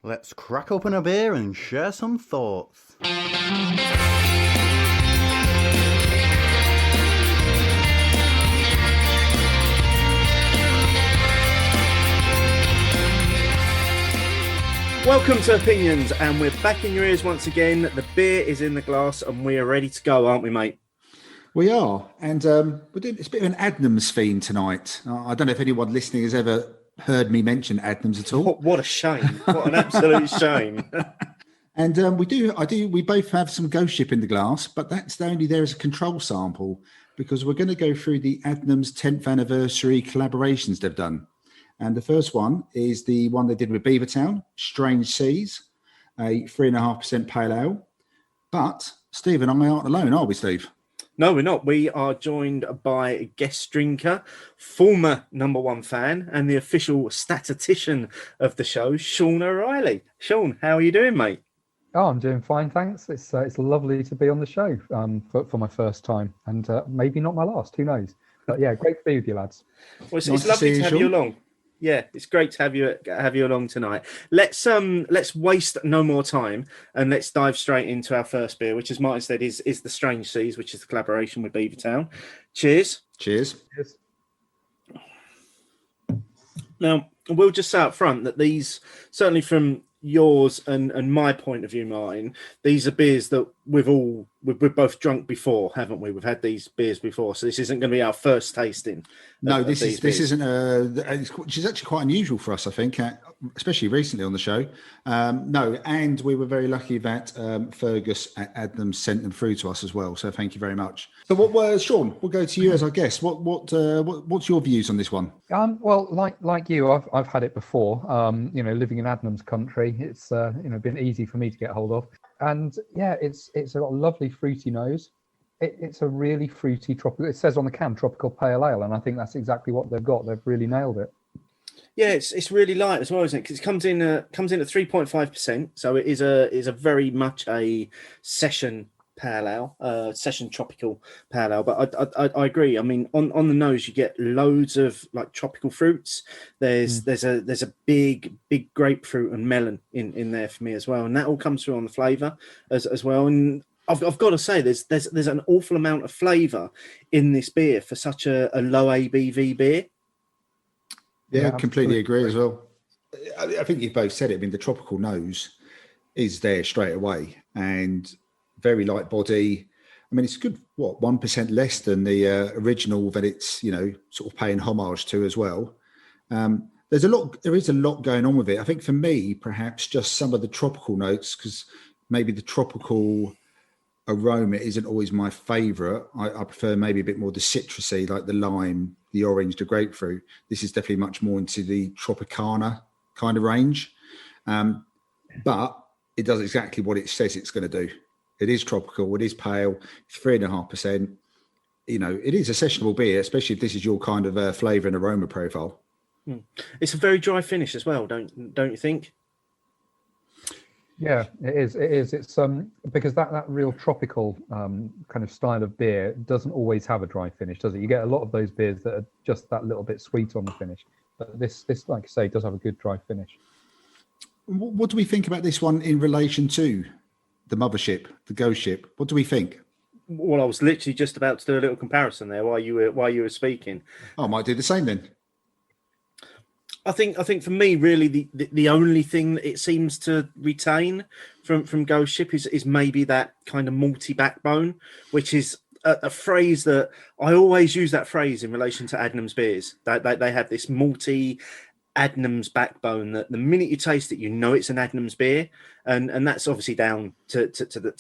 Let's crack open a beer and share some thoughts. Welcome to Opinions, and we're back in your ears once again. The beer is in the glass and we are ready to go, aren't we, mate? We are, and we're doing it's a bit of an Adnams theme tonight. I don't know if anyone listening has ever heard me mention Adnams at all. What a shame! What an absolute shame! And we both have some Ghost Ship in the glass, but that's only there as a control sample because we're going to go through the Adnams 10th anniversary collaborations they've done. And the first one is the one they did with Beavertown, Strange Seas, a 3.5% pale ale. But Steve and I aren't alone, are we, Steve? No, we're not. We are joined by a guest drinker, former number one fan, and the official statistician of the show, Sean O'Reilly. Sean, how are you doing, mate? Oh, I'm doing fine, thanks. It's lovely to be on the show for my first time, and maybe not my last. Who knows? But yeah, great to be with you, lads. Well, it's lovely to have you along. Yeah, it's great to have you along tonight. Let's waste no more time and let's dive straight into our first beer, which, as Martin said, is the Strange Seas, which is the collaboration with Beavertown. Cheers. Cheers. Cheers. Now, we'll just say up front that these, certainly from yours and my point of view, Martin, these are beers that we've both drunk before, haven't we? We've had these beers before, so this isn't going to be our first tasting. No, this isn't. Which is actually quite unusual for us, I think, especially recently on the show. No, and we were very lucky that Fergus at Adnams sent them through to us as well. So thank you very much. So, Sean? We'll go to you as our guest. What's your views on this one? Well, like you, I've had it before. Living in Adnams country, it's been easy for me to get hold of, and yeah, it's got a lovely fruity nose. It's a really fruity tropical. It says on the can tropical pale ale, and I think that's exactly what they've got. They've really nailed it. Yeah, it's really light as well, isn't it? Because it comes in at 3.5%, so it is a very much a session pale ale, session tropical pale ale. But I agree. I mean, on the nose you get loads of like tropical fruits. There's a big grapefruit and melon in there for me as well, and that all comes through on the flavour as well. And I've got to say, there's an awful amount of flavour in this beer for such a low ABV beer. Yeah, I completely agree as well. I think you both said it. I mean, the tropical nose is there straight away, and very light body. I mean, it's good. 1% less than the original that it's sort of paying homage to as well. There is a lot going on with it. I think for me, perhaps just some of the tropical notes, because maybe the tropical aroma isn't always my favorite. I prefer maybe a bit more the citrusy, like the lime, the orange, the grapefruit. This is definitely much more into the Tropicana kind of range. But it does exactly what it says it's going to do. It is tropical, it is pale, 3.5%. It is a sessionable beer, especially if this is your kind of flavour and aroma profile. It's a very dry finish as well, don't you think? Yeah, it is. It's because that real tropical kind of style of beer doesn't always have a dry finish, does it? You get a lot of those beers that are just that little bit sweet on the finish, but this, like I say, does have a good dry finish. What do we think about this one in relation to the mothership, the Ghost Ship? What do we think? Well, I was literally just about to do a little comparison there while you were speaking. I might do the same then. I think for me, really, the only thing that it seems to retain from Ghost Ship is maybe that kind of malty backbone, which is a phrase that I always use that phrase in relation to Adnams beers. They have this malty Adnams backbone that the minute you taste it, it's an Adnams beer, and that's obviously down to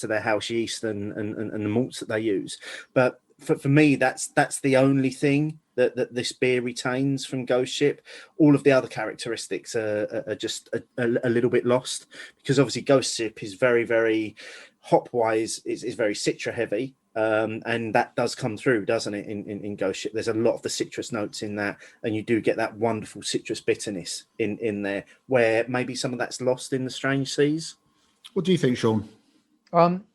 their house yeast and the malts that they use. But for me, that's the only thing that this beer retains from Ghost Ship. All of the other characteristics are just a little bit lost, because obviously Ghost Ship is very, very hop-wise, is very citra heavy. And that does come through, doesn't it, in Ghost Ship? There's a lot of the citrus notes in that, and you do get that wonderful citrus bitterness in there, where maybe some of that's lost in the Strange Seas. What do you think, Sean?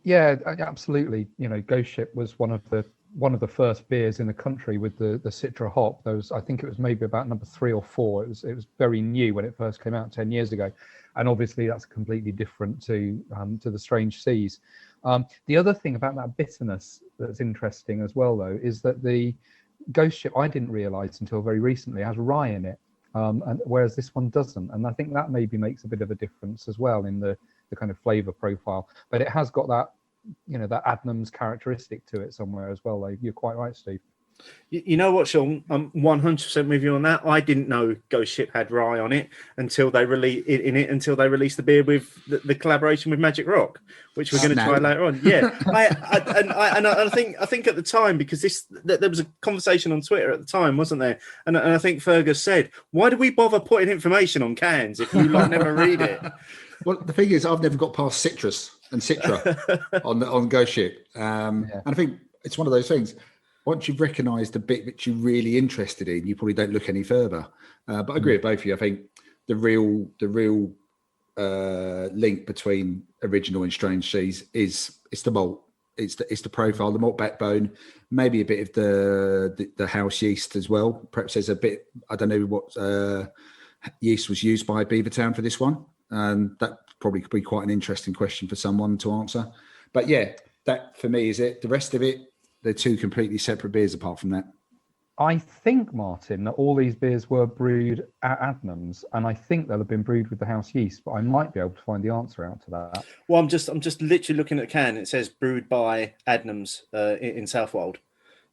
Yeah, absolutely. Ghost Ship was one of the first beers in the country with the Citra hop. I think it was maybe about number 3 or 4. It was very new when it first came out 10 years ago. and obviously that's completely different to the Strange Seas. The other thing about that bitterness that's interesting as well, though, is that the Ghost Ship, I didn't realise until very recently, has rye in it, and whereas this one doesn't, and I think that maybe makes a bit of a difference as well in the kind of flavour profile. But it has got that, that Adnams characteristic to it somewhere as well. Though you're quite right, Steve. You know what, Sean? I'm 100% with you on that. I didn't know Ghost Ship had rye on it until they released the beer with the collaboration with Magic Rock, which we're going to try later on. Yeah, I think at the time, because there was a conversation on Twitter at the time, wasn't there? And I think Fergus said, "Why do we bother putting information on cans if you never read it?" Well, the thing is, I've never got past citrus and citra on Ghost Ship, and I think it's one of those things. Once you've recognised the bit that you're really interested in, you probably don't look any further. But I agree with both of you. I think the real link between original and Strange Seas is the malt. It's the profile, the malt backbone, maybe a bit of the house yeast as well. Perhaps there's a bit. I don't know what yeast was used by Beavertown for this one. That probably could be quite an interesting question for someone to answer. But yeah, that for me is it. The rest of it, they're two completely separate beers apart from that. I think, Martin, that all these beers were brewed at Adnams, and I think they'll have been brewed with the house yeast, but I might be able to find the answer out to that. Well, I'm just literally looking at the can. It says brewed by Adnams in Southwold.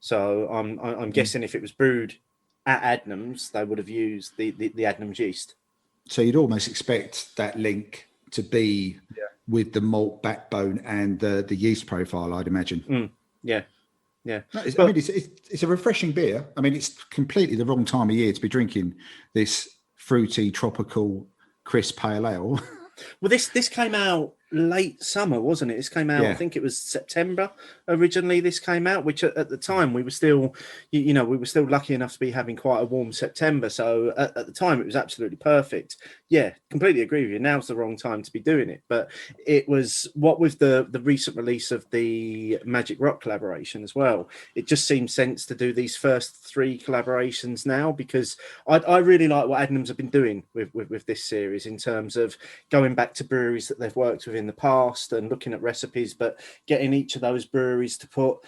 So I'm guessing if it was brewed at Adnams, they would have used the Adnams yeast. So you'd almost expect that link to be with the malt backbone and the yeast profile, I'd imagine. Yeah. No, it's a refreshing beer. I mean, it's completely the wrong time of year to be drinking this fruity, tropical, crisp pale ale. Well, this came out late summer, wasn't it? This came out, I think it was September originally. This came out, which at the time we were still, we were still lucky enough to be having quite a warm September. So at the time it was absolutely perfect. Yeah, completely agree with you. Now's the wrong time to be doing it. But it was what with the recent release of the Magic Rock collaboration as well. It just seemed sense to do these first 3 collaborations now, because I really like what Adnams have been doing with this series in terms of going back to breweries that they've worked with in the past and looking at recipes, but getting each of those breweries to put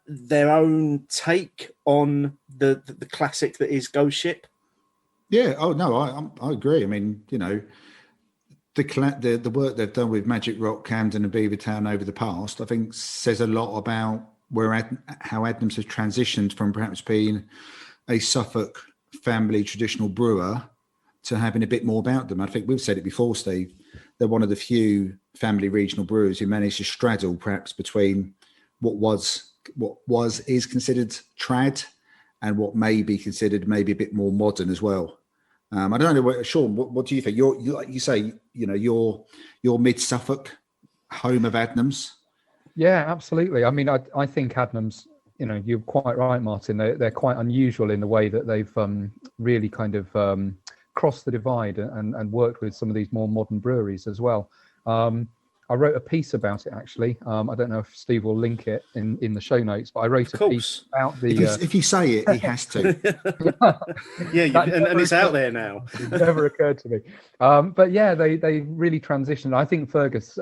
their own take on the classic that is Ghost Ship. Yeah. Oh no, I agree. I mean, the work they've done with Magic Rock, Camden, and Beavertown over the past, I think, says a lot about how Adnams has transitioned from perhaps being a Suffolk family traditional brewer to having a bit more about them. I think we've said it before, Steve. They're one of the few family regional brewers who managed to straddle perhaps between what is considered trad and what may be considered maybe a bit more modern as well. I don't know, Sean. What do you think? You're like you say, you're mid Suffolk, home of Adnams. Yeah, absolutely. I mean, I think Adnams. You're quite right, Martin. They're quite unusual in the way that they've really kind of crossed the divide and worked with some of these more modern breweries as well. I wrote a piece about it, actually. I don't know if Steve will link it in the show notes, but I wrote a piece about the... If you say it, he has to. and it's out there now. It never occurred to me. But yeah, they really transitioned. I think Fergus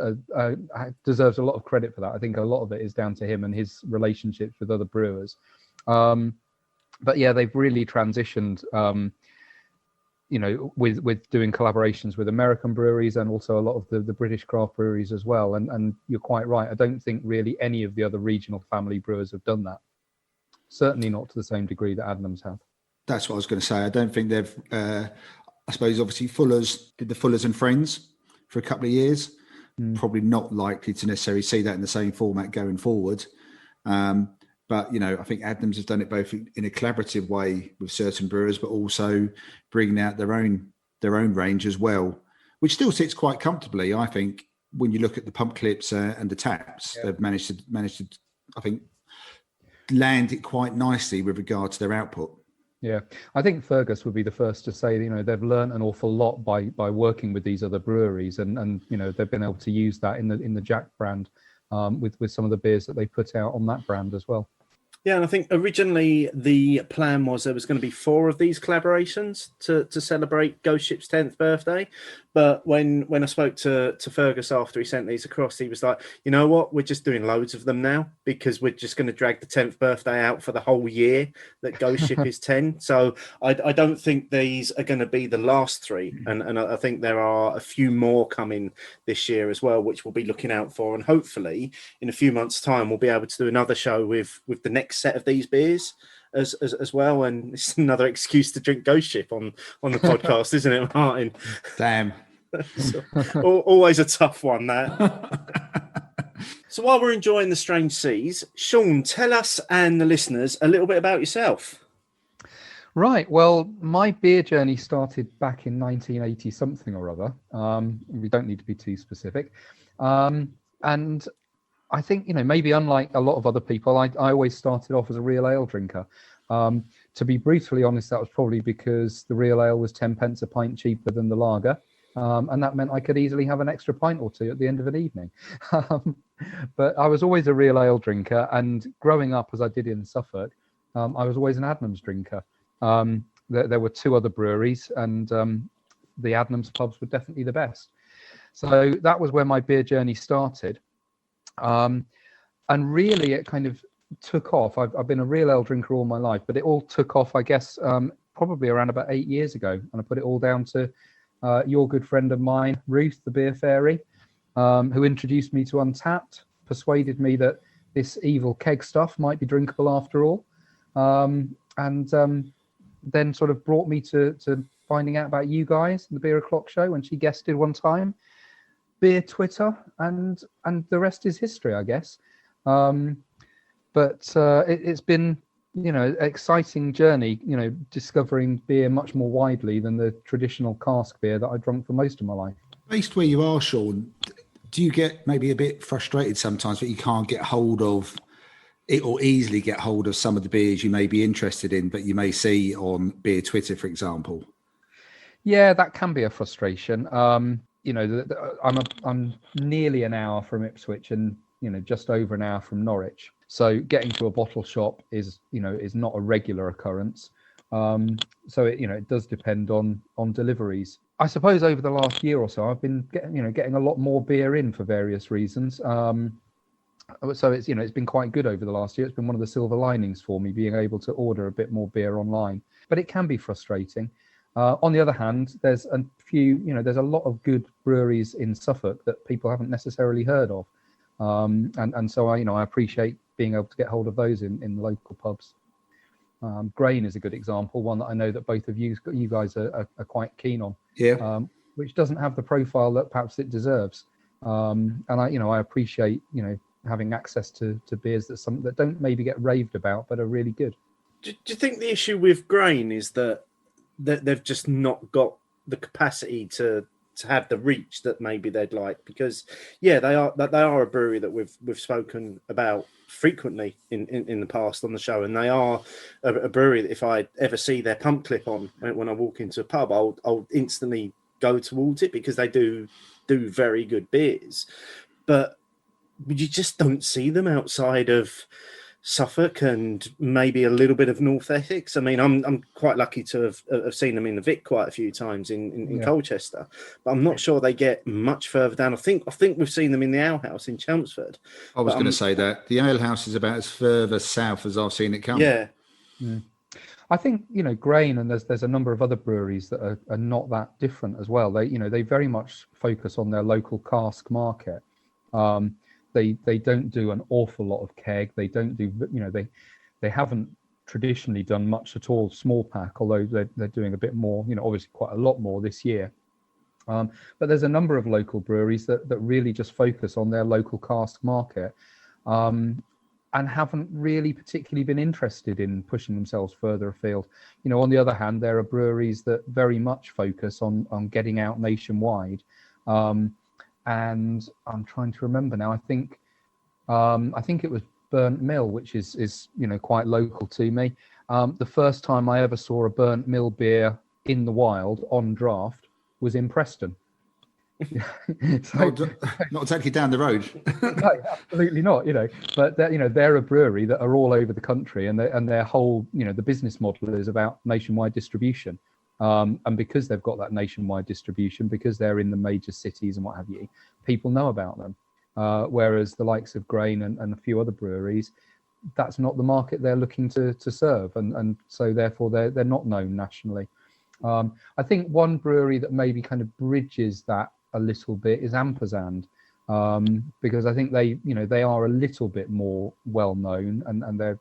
deserves a lot of credit for that. I think a lot of it is down to him and his relationships with other brewers. But yeah, they've really transitioned... with doing collaborations with American breweries and also a lot of the British craft breweries as well. And you're quite right. I don't think really any of the other regional family brewers have done that. Certainly not to the same degree that Adnams have. That's what I was going to say. I don't think they've, I suppose, obviously Fuller's did the Fullers and Friends for a couple of years. Probably not likely to necessarily see that in the same format going forward. But, I think Adnams has done it both in a collaborative way with certain brewers, but also bringing out their own range as well, which still sits quite comfortably, I think, when you look at the pump clips and the taps. They've managed to, I think, land it quite nicely with regard to their output. Yeah, I think Fergus would be the first to say, they've learned an awful lot by working with these other breweries, and they've been able to use that in the Jack brand with some of the beers that they put out on that brand as well. Yeah, and I think originally the plan was there was going to be 4 of these collaborations to celebrate Ghost Ship's 10th birthday. But when I spoke to Fergus after he sent these across, he was like, you know what, we're just doing loads of them now because we're just going to drag the 10th birthday out for the whole year that Ghost Ship is 10. So I don't think these are going to be the last 3. And I think there are a few more coming this year as well, which we'll be looking out for. And hopefully in a few months' time, we'll be able to do another show with the next set of these beers as well. And it's another excuse to drink Ghost Ship on the podcast, isn't it, Martin? Damn. So, always a tough one, that. So while we're enjoying the strange seas, Sean, tell us and the listeners a little bit about yourself. Right. Well, my beer journey started back in 1980 something or other. We don't need to be too specific. And I think, maybe unlike a lot of other people, I always started off as a real ale drinker. To be brutally honest, that was probably because the real ale was 10 pence a pint cheaper than the lager. And that meant I could easily have an extra pint or 2 at the end of an evening. But I was always a real ale drinker. And growing up, as I did in Suffolk, I was always an Adnams drinker. There were 2 other breweries, and the Adnams pubs were definitely the best. So that was where my beer journey started. And really, it kind of took off. I've been a real ale drinker all my life, but it all took off, I guess, probably around about 8 years ago. And I put it all down to your good friend of mine, Ruth, the beer fairy, who introduced me to Untapped, persuaded me that this evil keg stuff might be drinkable after all, and then sort of brought me to finding out about you guys, the Beer O'Clock Show, when she guested one time, beer Twitter, and the rest is history, I guess. But it's been, an exciting journey, discovering beer much more widely than the traditional cask beer that I drunk for most of my life. Based where you are, Sean, do you get maybe a bit frustrated sometimes that you can't get hold of it or easily get hold of some of the beers you may be interested in, but you may see on beer Twitter, for example? Yeah, that can be a frustration. I'm nearly an hour from Ipswich and just over an hour from Norwich. So getting to a bottle shop is not a regular occurrence. So it does depend on deliveries. I suppose over the last year or so, I've been getting a lot more beer in for various reasons. So it's been quite good over the last year. It's been one of the silver linings for me, being able to order a bit more beer online. But it can be frustrating. On the other hand, there's a few, there's a lot of good breweries in Suffolk that people haven't necessarily heard of. And so I appreciate being able to get hold of those in local pubs. Grain is a good example, one that I know that both of you guys are quite keen on. Yeah. Which doesn't have the profile that perhaps it deserves. And I appreciate, having access to beers that don't maybe get raved about, but are really good. Do you think the issue with Grain is that they've just not got the capacity to have the reach that maybe they'd like? Because they are a brewery that we've spoken about frequently in the past on the show, and they are a brewery that if I ever see their pump clip on when I walk into a pub, I'll instantly go towards it because they do very good beers. But you just don't see them outside of Suffolk and maybe a little bit of North Essex. I mean, I'm quite lucky to have seen them in the Vic quite a few times in Colchester, but I'm not sure they get much further down. I think we've seen them in the Ale House in Chelmsford. I was going to say that the Ale House is about as further south as I've seen it come. Yeah. I think Grain, and there's a number of other breweries that are not that different as well. They very much focus on their local cask market. They don't do an awful lot of keg. They don't do, they haven't traditionally done much at all small pack, although they're doing a bit more, obviously quite a lot more this year. But there's a number of local breweries that really just focus on their local cask market, and haven't really particularly been interested in pushing themselves further afield. On the other hand, there are breweries that very much focus on getting out nationwide. And I'm trying to remember now. I think it was Burnt Mill, which is quite local to me. The first time I ever saw a Burnt Mill beer in the wild on draft was in Preston. So, not exactly down the road. no, absolutely not. But they're a brewery that are all over the country, and their whole the business model is about nationwide distribution. And because they've got that nationwide distribution, because they're in the major cities and what have you, people know about them. Whereas the likes of Grain and a few other breweries, that's not the market they're looking to serve, and so therefore they're not known nationally. I think one brewery that maybe kind of bridges that a little bit is Ampersand, because I think they are a little bit more well known, and they're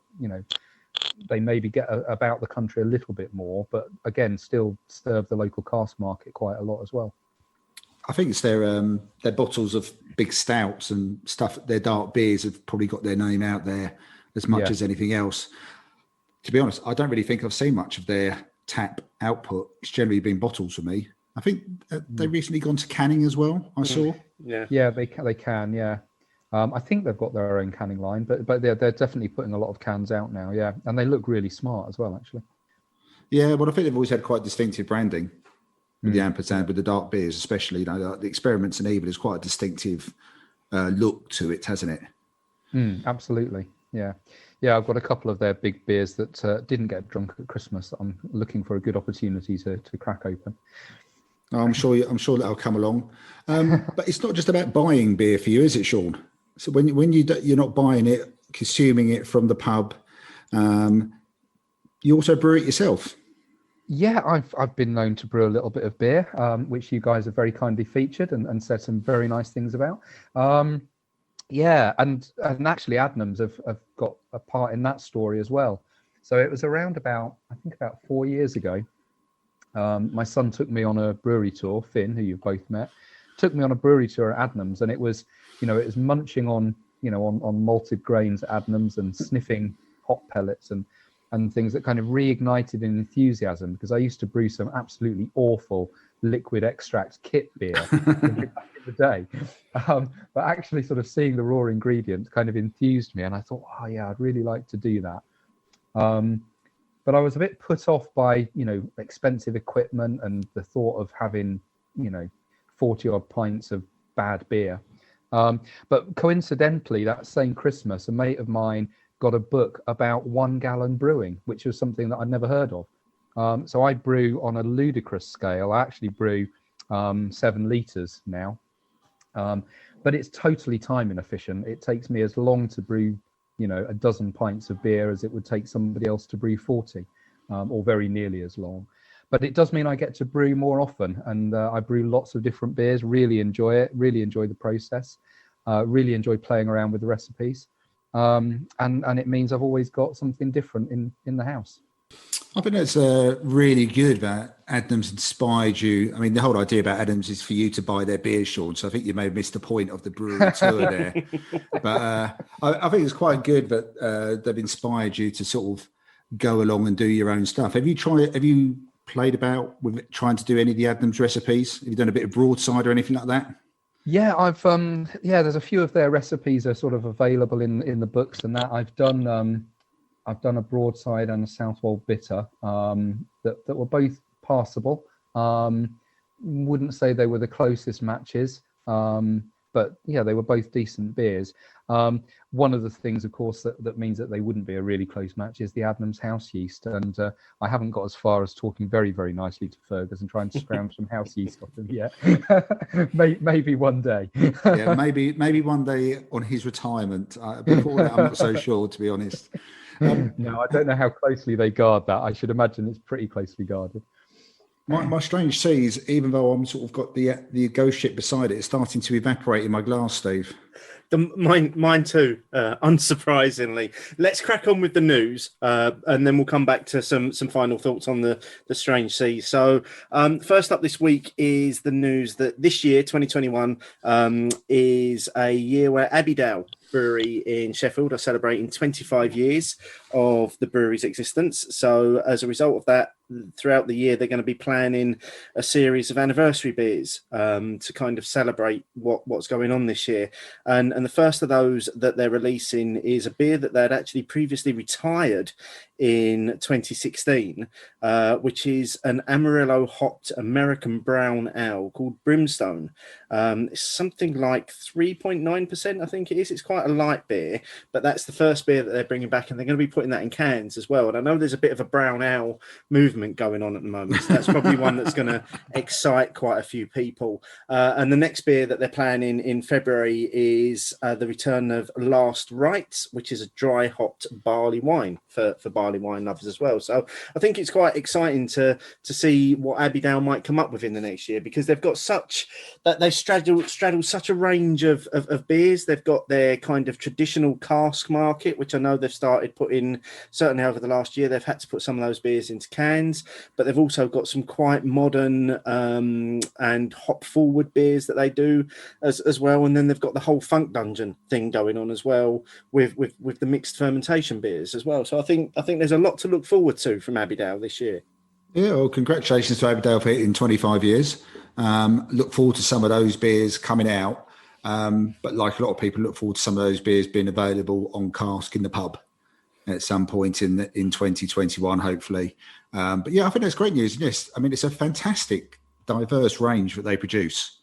they maybe get about the country a little bit more, but again still serve the local cask market quite a lot as well. I think it's their bottles of big stouts and stuff. Their dark beers have probably got their name out there as much as anything else. To be honest, I don't really think I've seen much of their tap output. It's generally been bottles for me. I think they've recently gone to canning as well. I saw. Yeah, they can. Yeah, I think they've got their own canning line, but they're definitely putting a lot of cans out now. Yeah, and they look really smart as well, actually. Yeah, well, I think they've always had quite distinctive branding with the Ampersand, with the dark beers, especially. The Experiments and Evil is quite a distinctive look to it, hasn't it? Absolutely. Yeah. I've got a couple of their big beers that didn't get drunk at Christmas. I'm looking for a good opportunity to crack open. I'm sure that'll come along. But it's not just about buying beer for you, is it, Sean? So when you're not buying it, consuming it from the pub, you also brew it yourself. Yeah, I've been known to brew a little bit of beer, which you guys have very kindly featured and said some very nice things about. Yeah, and actually Adnams have got a part in that story as well. So it was around about 4 years ago. My son took me on a brewery tour. Finn, who you've both met, took me on a brewery tour at Adnams, and it was munching on on malted grains at Adnams and sniffing hop pellets and things that kind of reignited an enthusiasm, because I used to brew some absolutely awful liquid extract kit beer back in the day. But actually sort of seeing the raw ingredients kind of enthused me, and I thought, oh yeah, I'd really like to do that. But I was a bit put off by, expensive equipment and the thought of having, 40 odd pints of bad beer. But coincidentally, that same Christmas, a mate of mine got a book about 1 gallon brewing, which was something that I'd never heard of. So I brew on a ludicrous scale. I actually brew 7 litres now. But it's totally time inefficient. It takes me as long to brew, a dozen pints of beer as it would take somebody else to brew 40, or very nearly as long. But it does mean I get to brew more often, and I brew lots of different beers, really enjoy it, really enjoy the process, really enjoy playing around with the recipes. And it means I've always got something different in the house. I think that's really good that Adnams inspired you. I mean, the whole idea about Adnams is for you to buy their beers, Sean. So I think you may have missed the point of the brewery tour there. But I think it's quite good that they've inspired you to sort of go along and do your own stuff. Have you played about with trying to do any of the Adnams recipes? Have you done a bit of broadside or anything like that? Yeah, I've there's a few of their recipes are sort of available in the books and that. I've done a broadside and a Southwold bitter that were both passable. Wouldn't say they were the closest matches, but yeah, they were both decent beers. One of the things, of course, that means that they wouldn't be a really close match is the Adnams house yeast, and I haven't got as far as talking very, very nicely to Fergus and trying to scrounge some house yeast off him yet. Maybe one day. Yeah, maybe one day on his retirement. Before that, I'm not so sure, to be honest. No, I don't know how closely they guard that. I should imagine it's pretty closely guarded. My strange seas, even though I'm sort of got the ghost ship beside it, it's starting to evaporate in my glass, Steve. Mine too, unsurprisingly. Let's crack on with the news, and then we'll come back to some final thoughts on the strange seas. So first up this week is the news that this year, 2021, is a year where Abbeydale Brewery in Sheffield are celebrating 25 years of the brewery's existence. So as a result of that, throughout the year, they're going to be planning a series of anniversary beers to kind of celebrate what's going on this year. And the first of those that they're releasing is a beer that they'd actually previously retired in 2016, which is an Amarillo hopped American brown ale called Brimstone. It's something like 3.9%, I think it is. It's quite a light beer, but that's the first beer that they're bringing back, and they're going to be putting that in cans as well. And I know there's a bit of a brown ale movement going on at the moment, so that's probably one that's going to excite quite a few people. And the next beer that they're planning in February is the return of Last Rites, which is a dry hopped barley wine for barley wine lovers as well. So I think it's quite exciting to see what Abbeydale might come up with in the next year, because they've got they straddle such a range of beers. They've got their kind of traditional cask market, which I know they've started putting, certainly over the last year, they've had to put some of those beers into cans, but they've also got some quite modern and hop forward beers that they do as well. And then they've got the whole Funk Dungeon thing going on as well with the mixed fermentation beers as well. So I think there's a lot to look forward to from Abbeydale this year. Yeah, well, congratulations to Abbeydale for hitting 25 years. Look forward to some of those beers coming out. But like a lot of people, look forward to some of those beers being available on cask in the pub at some point in 2021, hopefully. But yeah, I think that's great news. Yes, I mean, it's a fantastic, diverse range that they produce.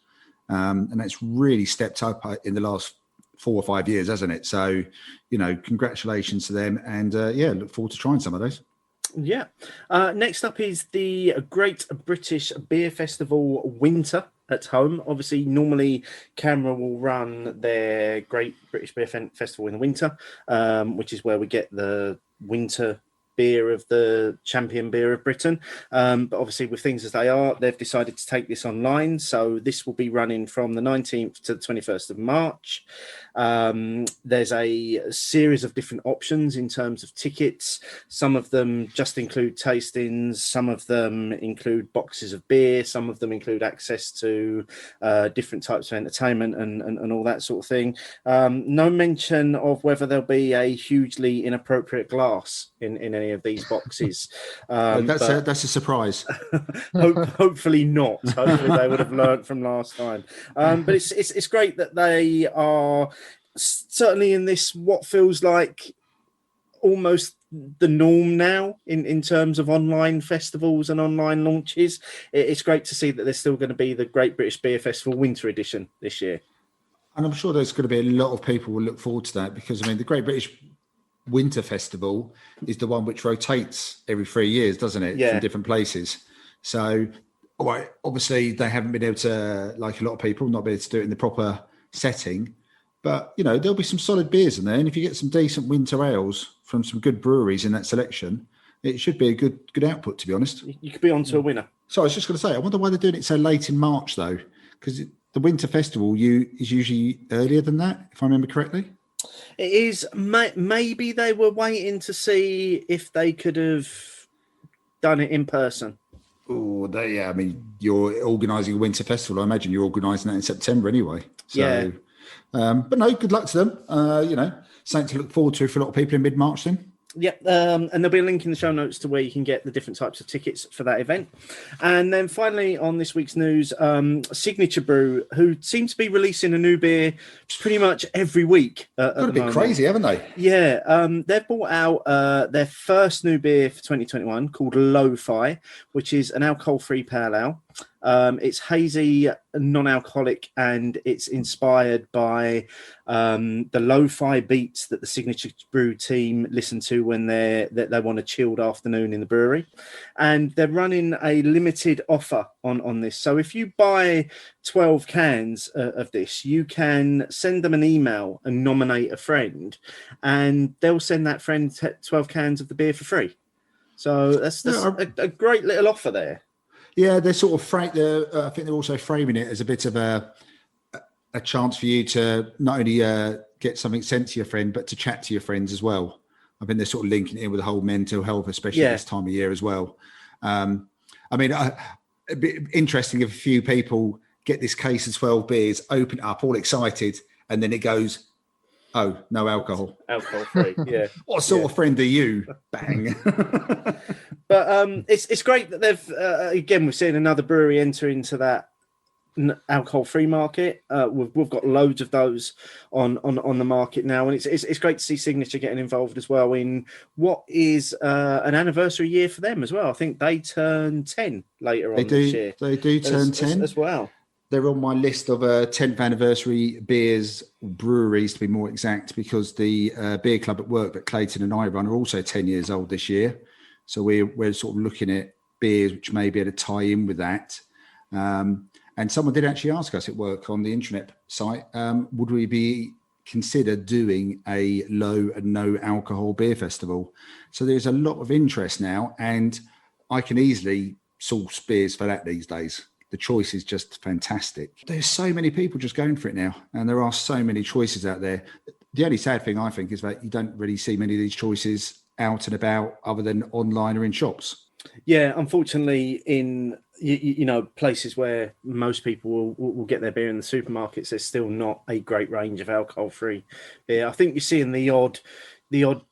And that's really stepped up in the last 4 or 5 years, hasn't it? So, congratulations to them. And yeah, look forward to trying some of those. Yeah. Next up is the Great British Beer Festival Winter at Home. Obviously, normally CAMRA will run their Great British Beer Festival in the winter, which is where we get the winter beer of the champion beer of Britain. But obviously, with things as they are, they've decided to take this online. So this will be running from the 19th to the 21st of March. There's a series of different options in terms of tickets. Some of them just include tastings. Some of them include boxes of beer. Some of them include access to different types of entertainment and all that sort of thing. No mention of whether there'll be a hugely inappropriate glass in any of these boxes. That's a surprise. Hopefully not. Hopefully they would have learnt from last time. But it's great that they are certainly in this what feels like almost the norm now in terms of online festivals and online launches. It's great to see that there's still going to be the Great British Beer Festival Winter Edition this year. And I'm sure there's going to be a lot of people who will look forward to that, because I mean the Great British Winter Festival is the one which rotates every 3 years, doesn't it? Yeah. From different places. So obviously they haven't been able to, like a lot of people, not be able to do it in the proper setting. But, there'll be some solid beers in there. And if you get some decent winter ales from some good breweries in that selection, it should be a good output, to be honest. You could be on to a winner. So I was just going to say, I wonder why they're doing it so late in March, though, because the Winter Festival is usually earlier than that, if I remember correctly. It is. Maybe they were waiting to see if they could have done it in person. Oh, yeah. I mean, you're organising a Winter Festival. I imagine you're organising that in September anyway. So, yeah. But no, good luck to them. Something to look forward to for a lot of people in mid-March then. Yep, and there'll be a link in the show notes to where you can get the different types of tickets for that event. And then finally on this week's news, Signature Brew, who seem to be releasing a new beer pretty much every week. Got a bit crazy, haven't they? Yeah, they've brought out their first new beer for 2021 called Lo-Fi, which is an alcohol-free pale ale. It's hazy, non-alcoholic, and it's inspired by the lo-fi beats that the Signature Brew team listen to when they want a chilled afternoon in the brewery. And they're running a limited offer on this. So if you buy 12 cans of this, you can send them an email and nominate a friend, and they'll send that friend 12 cans of the beer for free. So that's a great little offer there. Yeah, they're sort of I think they're also framing it as a bit of a chance for you to not only get something sent to your friend, but to chat to your friends as well. I think they're sort of linking it in with the whole mental health, especially this time of year as well. I mean, it'd be interesting if a few people get this case of 12 beers, open it up, all excited, and then it goes, oh, no alcohol. Alcohol free, yeah. What sort of friend are you? Bang. But it's great that they've, again, we've seen another brewery enter into that alcohol-free market. We've got loads of those on the market now, and it's great to see Signature getting involved as well in what is an anniversary year for them as well. I think they turn 10 later on this year. They do turn 10 as well. They're on my list of 10th anniversary beers, breweries to be more exact, because the beer club at work that Clayton and I run are also 10 years old this year. So we're sort of looking at beers which may be able to tie in with that. And someone did actually ask us at work on the intranet site, would we be considered doing a low and no alcohol beer festival? So there's a lot of interest now, and I can easily source beers for that these days. The choice is just fantastic. There's so many people just going for it now, and there are so many choices out there. The only sad thing I think is that you don't really see many of these choices out and about other than online or in shops. Yeah, unfortunately, in places where most people will get their beer in the supermarkets, there's still not a great range of alcohol-free beer. I think you're seeing the odd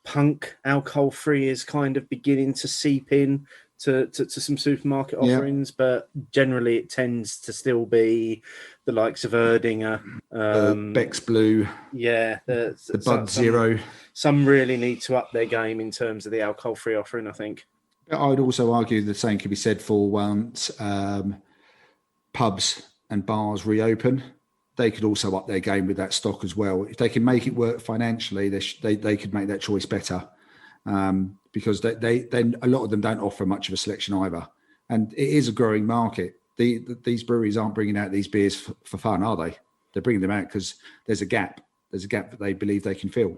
punk alcohol-free is kind of beginning to seep in to some supermarket offerings, but generally it tends to still be the likes of Erdinger, Beck's Blue, the Bud Zero. Some really need to up their game in terms of the alcohol-free offering, I think. I would also argue the same could be said for once pubs and bars reopen. They could also up their game with that stock as well. If they can make it work financially, they could make that choice better. Because they a lot of them don't offer much of a selection either, and it is a growing market. These breweries aren't bringing out these beers for fun, are they? They're bringing them out because there's a gap. There's a gap that they believe they can fill.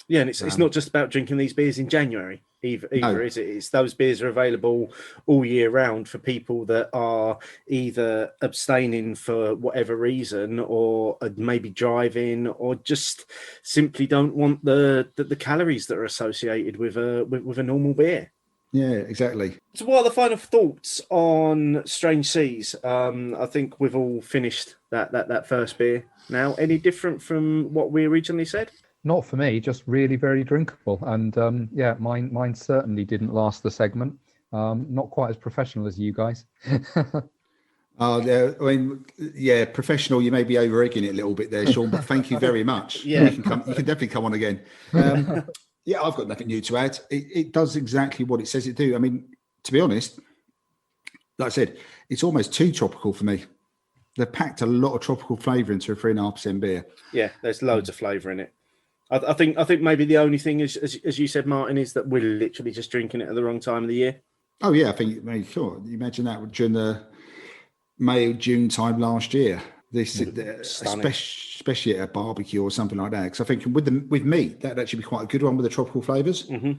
Yeah, and it's not just about drinking these beers in January either, No. is it? It's those beers are available all year round for people that are either abstaining for whatever reason, or maybe driving, or just simply don't want the calories that are associated with a normal beer. Yeah, exactly. So what are the final thoughts on Strange Seas? I think we've all finished that first beer now. Any different from what we originally said? Not for me, just really very drinkable. And mine certainly didn't last the segment. Not quite as professional as you guys. Professional, you may be over-egging it a little bit there, Sean, but thank you very much. Yeah. You can definitely come on again. I've got nothing new to add. It does exactly what it says it do. I mean, to be honest, like I said, it's almost too tropical for me. They've packed a lot of tropical flavour into a 3.5% beer. Yeah, there's loads of flavour in it. I think maybe the only thing is, as you said, Martin, is that we're literally just drinking it at the wrong time of the year. Oh yeah, I think sure. You imagine that during the May or June time last year. Especially at a barbecue or something like that. Because I think with meat, that'd actually be quite a good one with the tropical flavours. Mm-hmm.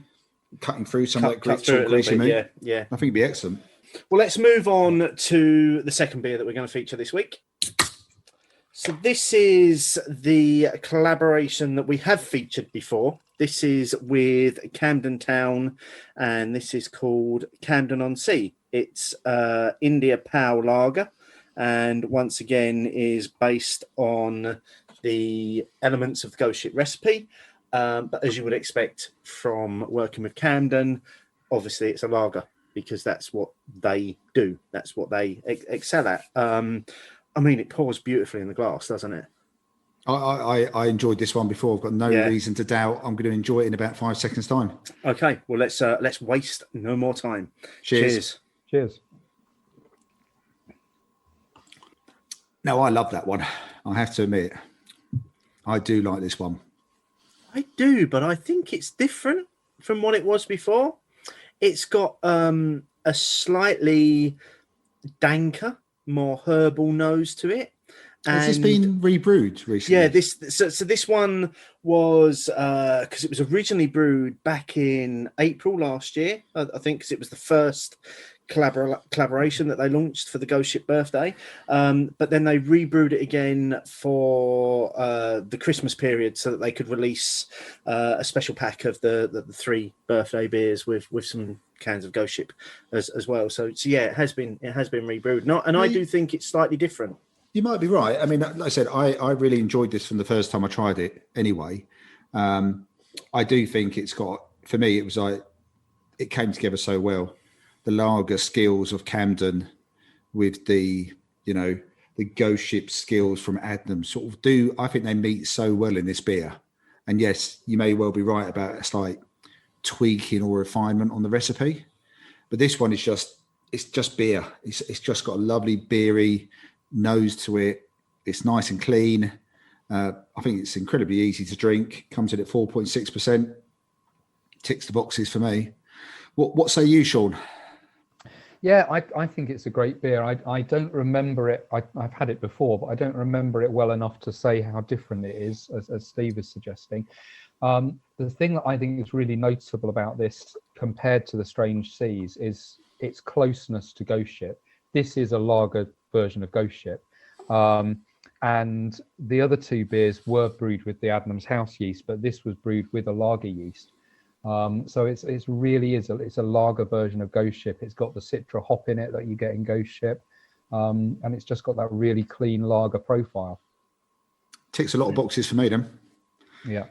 Cutting through some of that greasy meat. Yeah. I think it'd be excellent. Well, let's move on to the second beer that we're going to feature this week. So this is the collaboration that we have featured before. This is with Camden Town, and this is called Camden on Sea. It's India Pow Lager, and once again is based on the elements of the Ghost Ship recipe. But as you would expect from working with Camden, obviously it's a lager because that's what they do. That's what they excel at. I mean, it pours beautifully in the glass, doesn't it? I enjoyed this one before. I've got no reason to doubt I'm going to enjoy it in about 5 seconds' time. Okay, well, let's waste no more time. Cheers. No, I love that one. I have to admit, I do like this one. I do, but I think it's different from what it was before. It's got a slightly danker, more herbal nose to it. Has this been rebrewed recently? Yeah, this one was because it was originally brewed back in April last year, I think, because it was the first collaboration that they launched for the Ghost Ship birthday. But then they rebrewed it again for the Christmas period so that they could release a special pack of the 3 birthday beers with some cans of Ghost Ship as well. So yeah, it has been rebrewed. I do think it's slightly different. You might be right. I mean, like I said, I really enjoyed this from the first time I tried it anyway. I do think it's got, for me, it was like, it came together so well. The lager skills of Camden with the, the ghost ship skills from Adnams sort of do. I think they meet so well in this beer. And yes, you may well be right about a slight tweaking or refinement on the recipe, but this one is just beer. It's just got a lovely beery nose to it. It's nice and clean. I think it's incredibly easy to drink. Comes in at 4.6%. Ticks the boxes for me. What say you, Sean? Yeah, I think it's a great beer. I don't remember it. I've had it before, but I don't remember it well enough to say how different it is, as Steve is suggesting. The thing that I think is really noticeable about this compared to the Strange Seas is its closeness to Ghost Ship. This is a lager version of Ghost Ship. And the other two beers were brewed with the Adnams house yeast, but this was brewed with a lager yeast. So it's really is it's a lager version of Ghost Ship. It's got the Citra hop in it that you get in Ghost Ship, and it's just got that really clean lager profile. Ticks a lot of boxes for me, then. Yeah,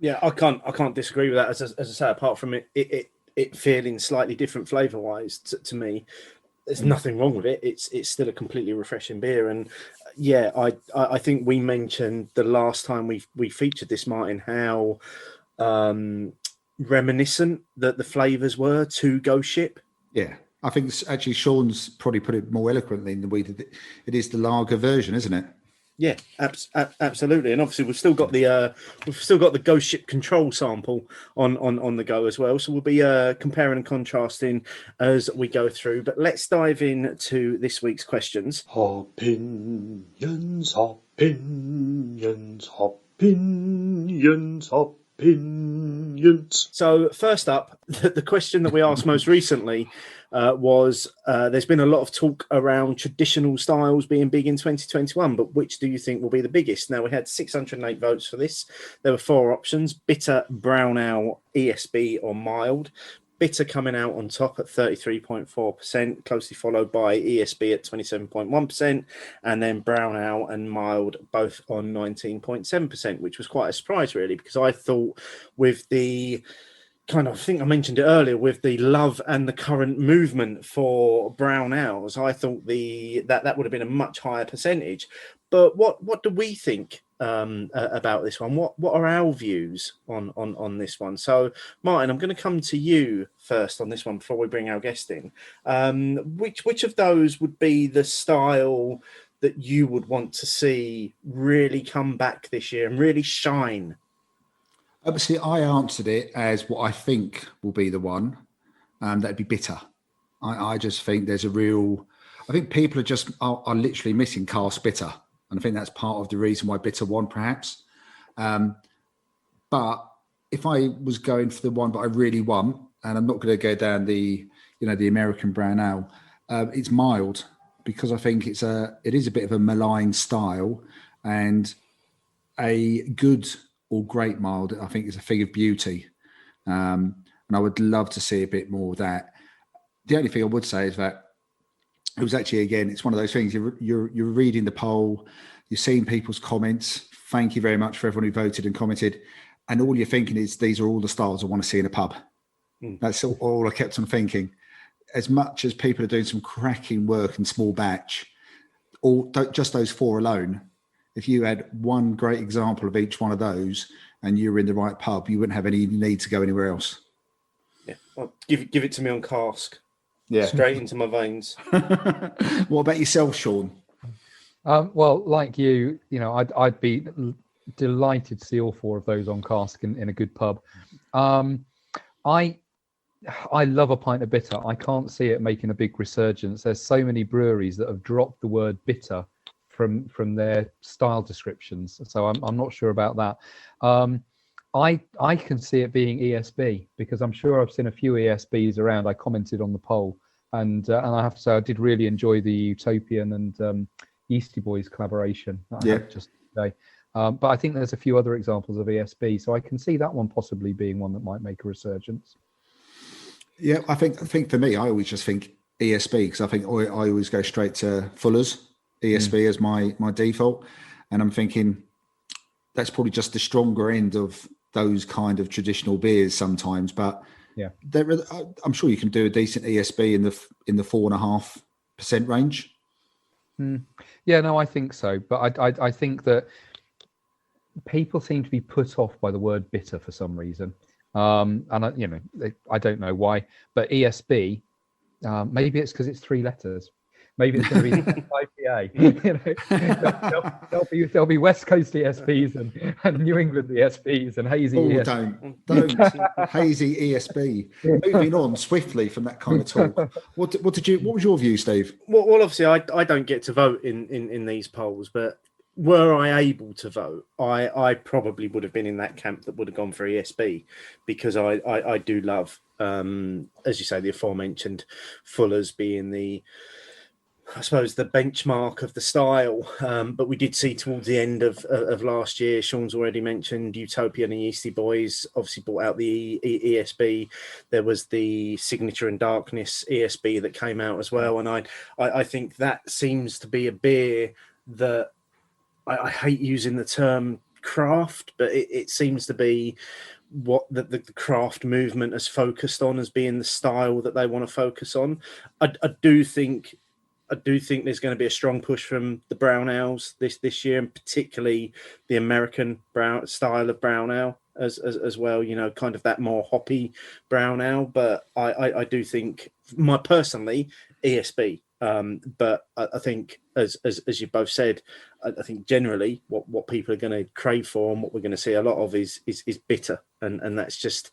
yeah, I can't disagree with that. As I say, apart from it feeling slightly different flavour wise to me, there's nothing wrong with it. It's still a completely refreshing beer, and yeah, I think we mentioned the last time we featured this, Martin, how reminiscent that the flavours were to Ghost Ship. Yeah, I think actually Sean's probably put it more eloquently than we did. It is the lager version, isn't it? Yeah, absolutely, and obviously we've still got the Ghost Ship control sample on the go as well. So we'll be comparing and contrasting as we go through. But let's dive into this week's questions. Opinions, opinions, opinions, opinions. So first up, the question that we asked most recently was there's been a lot of talk around traditional styles being big in 2021, but which do you think will be the biggest? Now, we had 608 votes for this. There were 4 options: bitter, brown ale, ESB or mild. Bitter coming out on top at 33.4%, closely followed by ESB at 27.1%, and then brown ale and mild both on 19.7%, which was quite a surprise, really, because I thought with the I think I mentioned it earlier, with the love and the current movement for brown ales, I thought that would have been a much higher percentage. But what do we think about this one? What are our views on this one? So, Martin, I'm going to come to you first on this one before we bring our guest in. Which of those would be the style that you would want to see really come back this year and really shine? Obviously, I answered it as what I think will be the one. That'd be bitter. I just think there's I think people are literally missing cask bitter. And I think that's part of the reason why bitter won, perhaps. But if I was going for the one that I really want, and I'm not going to go down the American brown ale, it's mild, because I think it is a bit of a maligned style, and a good or great mild, I think, is a thing of beauty. And I would love to see a bit more of that. The only thing I would say is that it was actually, again, it's one of those things, you're reading the poll, you're seeing people's comments. Thank you very much for everyone who voted and commented. And all you're thinking is, these are all the styles I want to see in a pub. That's all I kept on thinking. As much as people are doing some cracking work in small batch, just those 4 alone, if you had one great example of each one of those and you were in the right pub, you wouldn't have any need to go anywhere else. Yeah, well, give it to me on cask. Yeah, straight into my veins. What about yourself, Sean? Well, like you, I'd be delighted to see all 4 of those on cask in a good pub. I love a pint of bitter. I can't see it making a big resurgence. There's so many breweries that have dropped the word bitter from their style descriptions, so I'm not sure about that. I can see it being ESB, because I'm sure I've seen a few ESBs around. I commented on the poll, and I have to say I did really enjoy the Utopian and Yeasty Boys collaboration that I had just today. But I think there's a few other examples of ESB, so I can see that one possibly being one that might make a resurgence. Yeah, I think for me, I always just think ESB, because I think I always go straight to Fuller's ESB as my default, and I'm thinking that's probably just the stronger end of those kind of traditional beers sometimes. But yeah, I'm sure you can do a decent ESB in the 4.5% range. Yeah, no, I think so. But I think that people seem to be put off by the word bitter for some reason. And I don't know why, but ESB, maybe it's because it's 3 letters. Maybe it's going to be IPA. There'll be West Coast ESPs and New England ESPs and hazy. Don't hazy ESB. Moving on swiftly from that kind of talk. What was your view, Steve? Well, obviously, I don't get to vote in these polls, but were I able to vote, I probably would have been in that camp that would have gone for ESB, because I do love, as you say, the aforementioned Fuller's being I suppose the benchmark of the style, but we did see towards the end of last year, Sean's already mentioned Utopia and the Yeasty Boys obviously brought out the ESB. There was the Signature and Darkness ESB that came out as well, and I think that seems to be a beer that I hate using the term craft, but it seems to be what the craft movement has focused on as being the style that they want to focus on. I do think there's going to be a strong push from the brown ales this year, and particularly the American brown style of brown ale as well. You know, kind of that more hoppy brown ale. But I do think, personally, ESB. But I think, as you both said, I think generally what people are going to crave for and what we're going to see a lot of is bitter, and that's just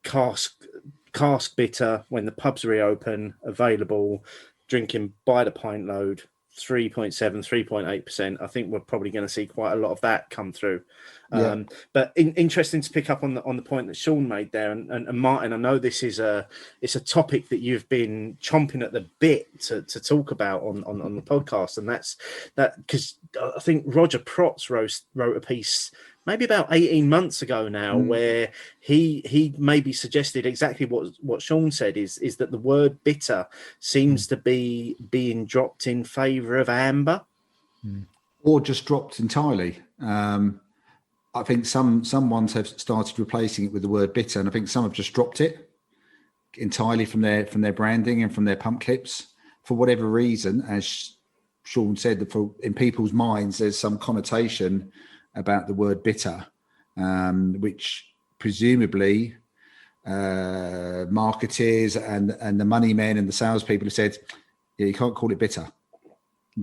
cask bitter when the pubs reopen, available. Drinking by the pint load, 3.7, 3.8%. I think we're probably going to see quite a lot of that come through. Yeah. But interesting to pick up on the point that Sean made there, and Martin, I know this is it's a topic that you've been chomping at the bit to talk about on the podcast, and that's that, because I think Roger Protz wrote a piece maybe about 18 months ago now, where he maybe suggested exactly what Sean said, is that the word bitter seems to be being dropped in favour of amber. Or just dropped entirely. I think some ones have started replacing it with the word bitter, and I think some have just dropped it entirely from their branding and from their pump clips for whatever reason. As Sean said, in people's minds, there's some connotation about the word bitter, which presumably marketers and the money men and the salespeople have said, yeah, you can't call it bitter.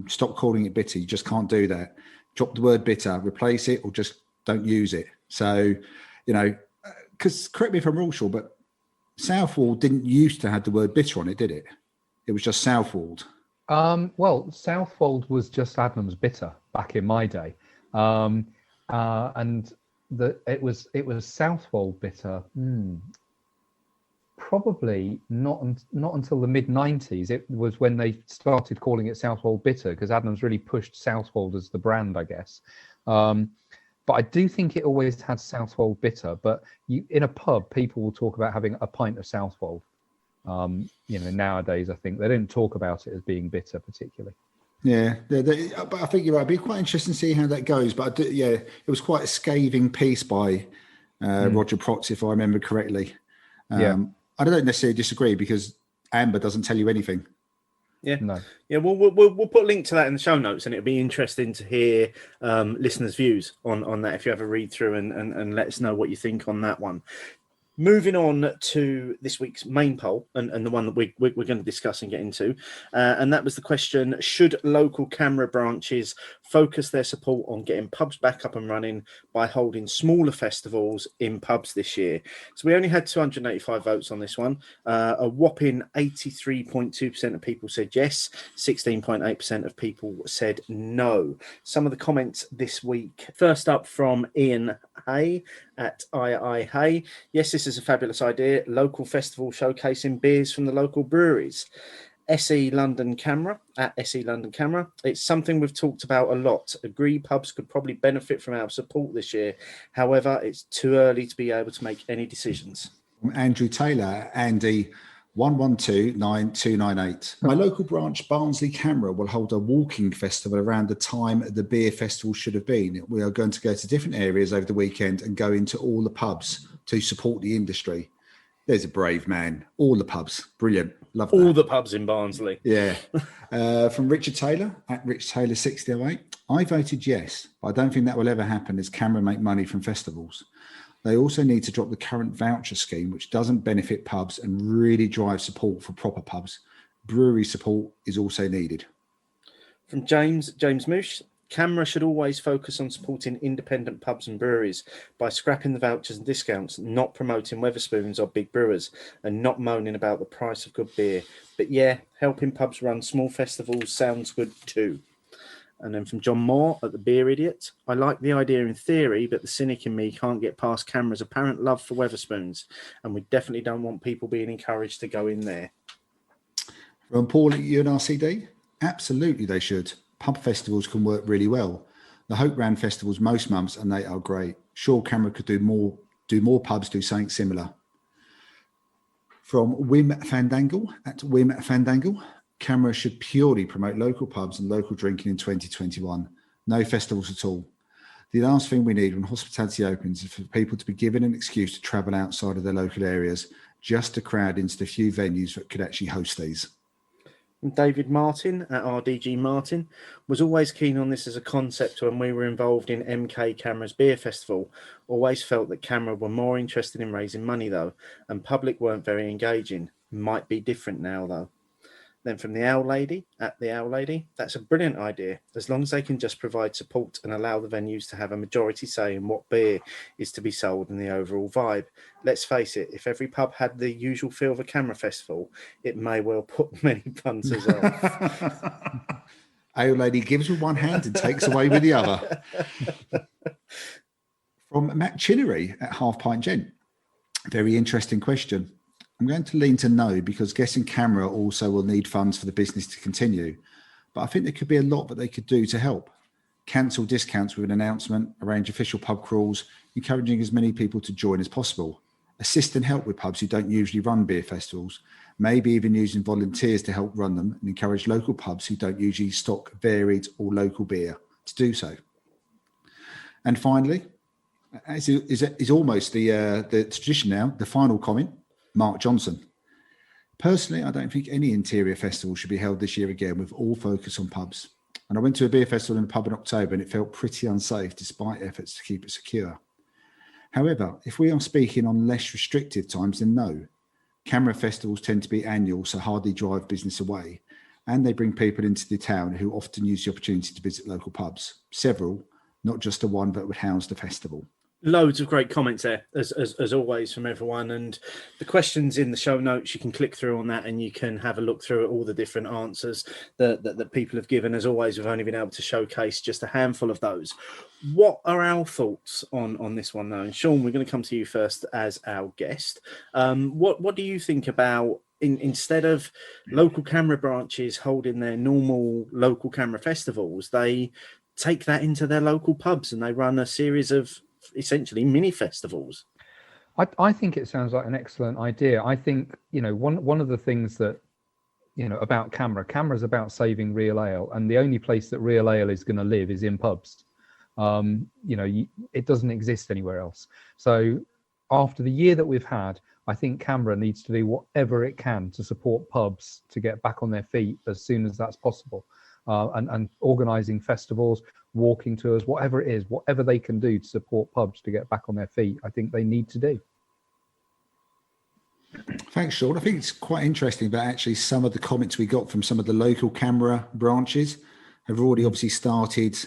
Stop calling it bitter. You just can't do that. Drop the word bitter, replace it, or just don't use it. So, because correct me if I'm wrong, Sean, but Southwold didn't used to have the word bitter on it, did it? It was just Southwold. Well, Southwold was just Adnams bitter back in my day. And it was Southwold bitter. Probably not until the mid 90s. It was when they started calling it Southwold bitter, because Adnams really pushed Southwold as the brand, I guess. But I do think it always had Southwold bitter. But in a pub, people will talk about having a pint of Southwold. Nowadays, I think they don't talk about it as being bitter particularly. Yeah, but I think you're right. It'd be quite interesting to see how that goes. But it was quite a scathing piece by Roger Protz, if I remember correctly. I don't necessarily disagree, because amber doesn't tell you anything. Yeah, no. Yeah, we'll put a link to that in the show notes, and it'll be interesting to hear listeners' views on that if you have a read through and let us know what you think on that one. Moving on to this week's main poll, and the one that we're going to discuss and get into, and that was the question: should local CAMRA branches focus their support on getting pubs back up and running by holding smaller festivals in pubs this year? So we only had 285 votes on this one. A whopping 83.2% of people said yes, 16.8% of people said no. Some of the comments this week. First up from Ian Hay at II Hay. Yes, this is a fabulous idea. Local festival showcasing beers from the local breweries. SE London CAMRA at SE London CAMRA. It's something we've talked about a lot. Agree pubs could probably benefit from our support this year. However, it's too early to be able to make any decisions. Andrew Taylor, Andy 1129298. My local branch, Barnsley CAMRA, will hold a walking festival around the time the beer festival should have been. We are going to go to different areas over the weekend and go into all the pubs to support the industry. There's a brave man. All the pubs. Brilliant. Love that. All the pubs in Barnsley. Yeah. From Richard Taylor at Rich Taylor 6008. I voted yes, but I don't think that will ever happen as CAMRA make money from festivals. They also need to drop the current voucher scheme, which doesn't benefit pubs and really drive support for proper pubs. Brewery support is also needed. From James Moosh, CAMRA should always focus on supporting independent pubs and breweries by scrapping the vouchers and discounts, not promoting Wetherspoons or big brewers, and not moaning about the price of good beer. But yeah, helping pubs run small festivals sounds good too. And then from John Moore at the Beer Idiot, I like the idea in theory, but the cynic in me can't get past CAMRA's apparent love for Wetherspoons, and we definitely don't want people being encouraged to go in there. From Paul at UNRCD, absolutely they should. Pub festivals can work really well. The Hope ran festivals most months and they are great. Sure, CAMRA could do more pubs do something similar. From Wim Fandangle at Wim Fandangle, CAMRA should purely promote local pubs and local drinking in 2021. No festivals at all. The last thing we need when hospitality opens is for people to be given an excuse to travel outside of their local areas just to crowd into the few venues that could actually host these. David Martin at RDG Martin was always keen on this as a concept when we were involved in MK CAMRA's beer festival. Always felt that CAMRA were more interested in raising money though, and public weren't very engaging. Might be different now though. Then from the Owl Lady at the Owl Lady, that's a brilliant idea. As long as they can just provide support and allow the venues to have a majority say in what beer is to be sold and the overall vibe. Let's face it, if every pub had the usual feel of a CAMRA festival, it may well put many punters off. Owl Lady gives with one hand and takes away with the other. From Matt Chinnery at Half Pint Gent. Very interesting question. I'm going to lean to no because guessing CAMRA also will need funds for the business to continue. But I think there could be a lot that they could do to help. Cancel discounts with an announcement, arrange official pub crawls, encouraging as many people to join as possible. Assist and help with pubs who don't usually run beer festivals. Maybe even using volunteers to help run them and encourage local pubs who don't usually stock varied or local beer to do so. And finally, as is almost the tradition now, the final comment, Mark Johnson. Personally, I don't think any interior festival should be held this year again with all focus on pubs. And I went to a beer festival in a pub in October and it felt pretty unsafe despite efforts to keep it secure. However, if we are speaking on less restrictive times, then no. CAMRA festivals tend to be annual, so hardly drive business away. And they bring people into the town who often use the opportunity to visit local pubs. Several, not just the one that would house the festival. Loads of great comments there, as always, from everyone. And the questions in the show notes, you can click through on that and you can have a look through at all the different answers that people have given. As always, we've only been able to showcase just a handful of those. What are our thoughts on this one, though? And Sean, we're going to come to you first as our guest. What do you think about instead of local CAMRA branches holding their normal local CAMRA festivals, they take that into their local pubs and they run a series of essentially mini festivals? I think it sounds like an excellent idea. I think, one of the things that, about CAMRA is about saving real ale, and the only place that real ale is going to live is in pubs. It doesn't exist anywhere else. So after the year that we've had, I think CAMRA needs to do whatever it can to support pubs to get back on their feet as soon as that's possible. And organising festivals, walking tours, whatever it is, whatever they can do to support pubs to get back on their feet, I think they need to do. Thanks, Sean. I think it's quite interesting that actually some of the comments we got from some of the local CAMRA branches have already obviously started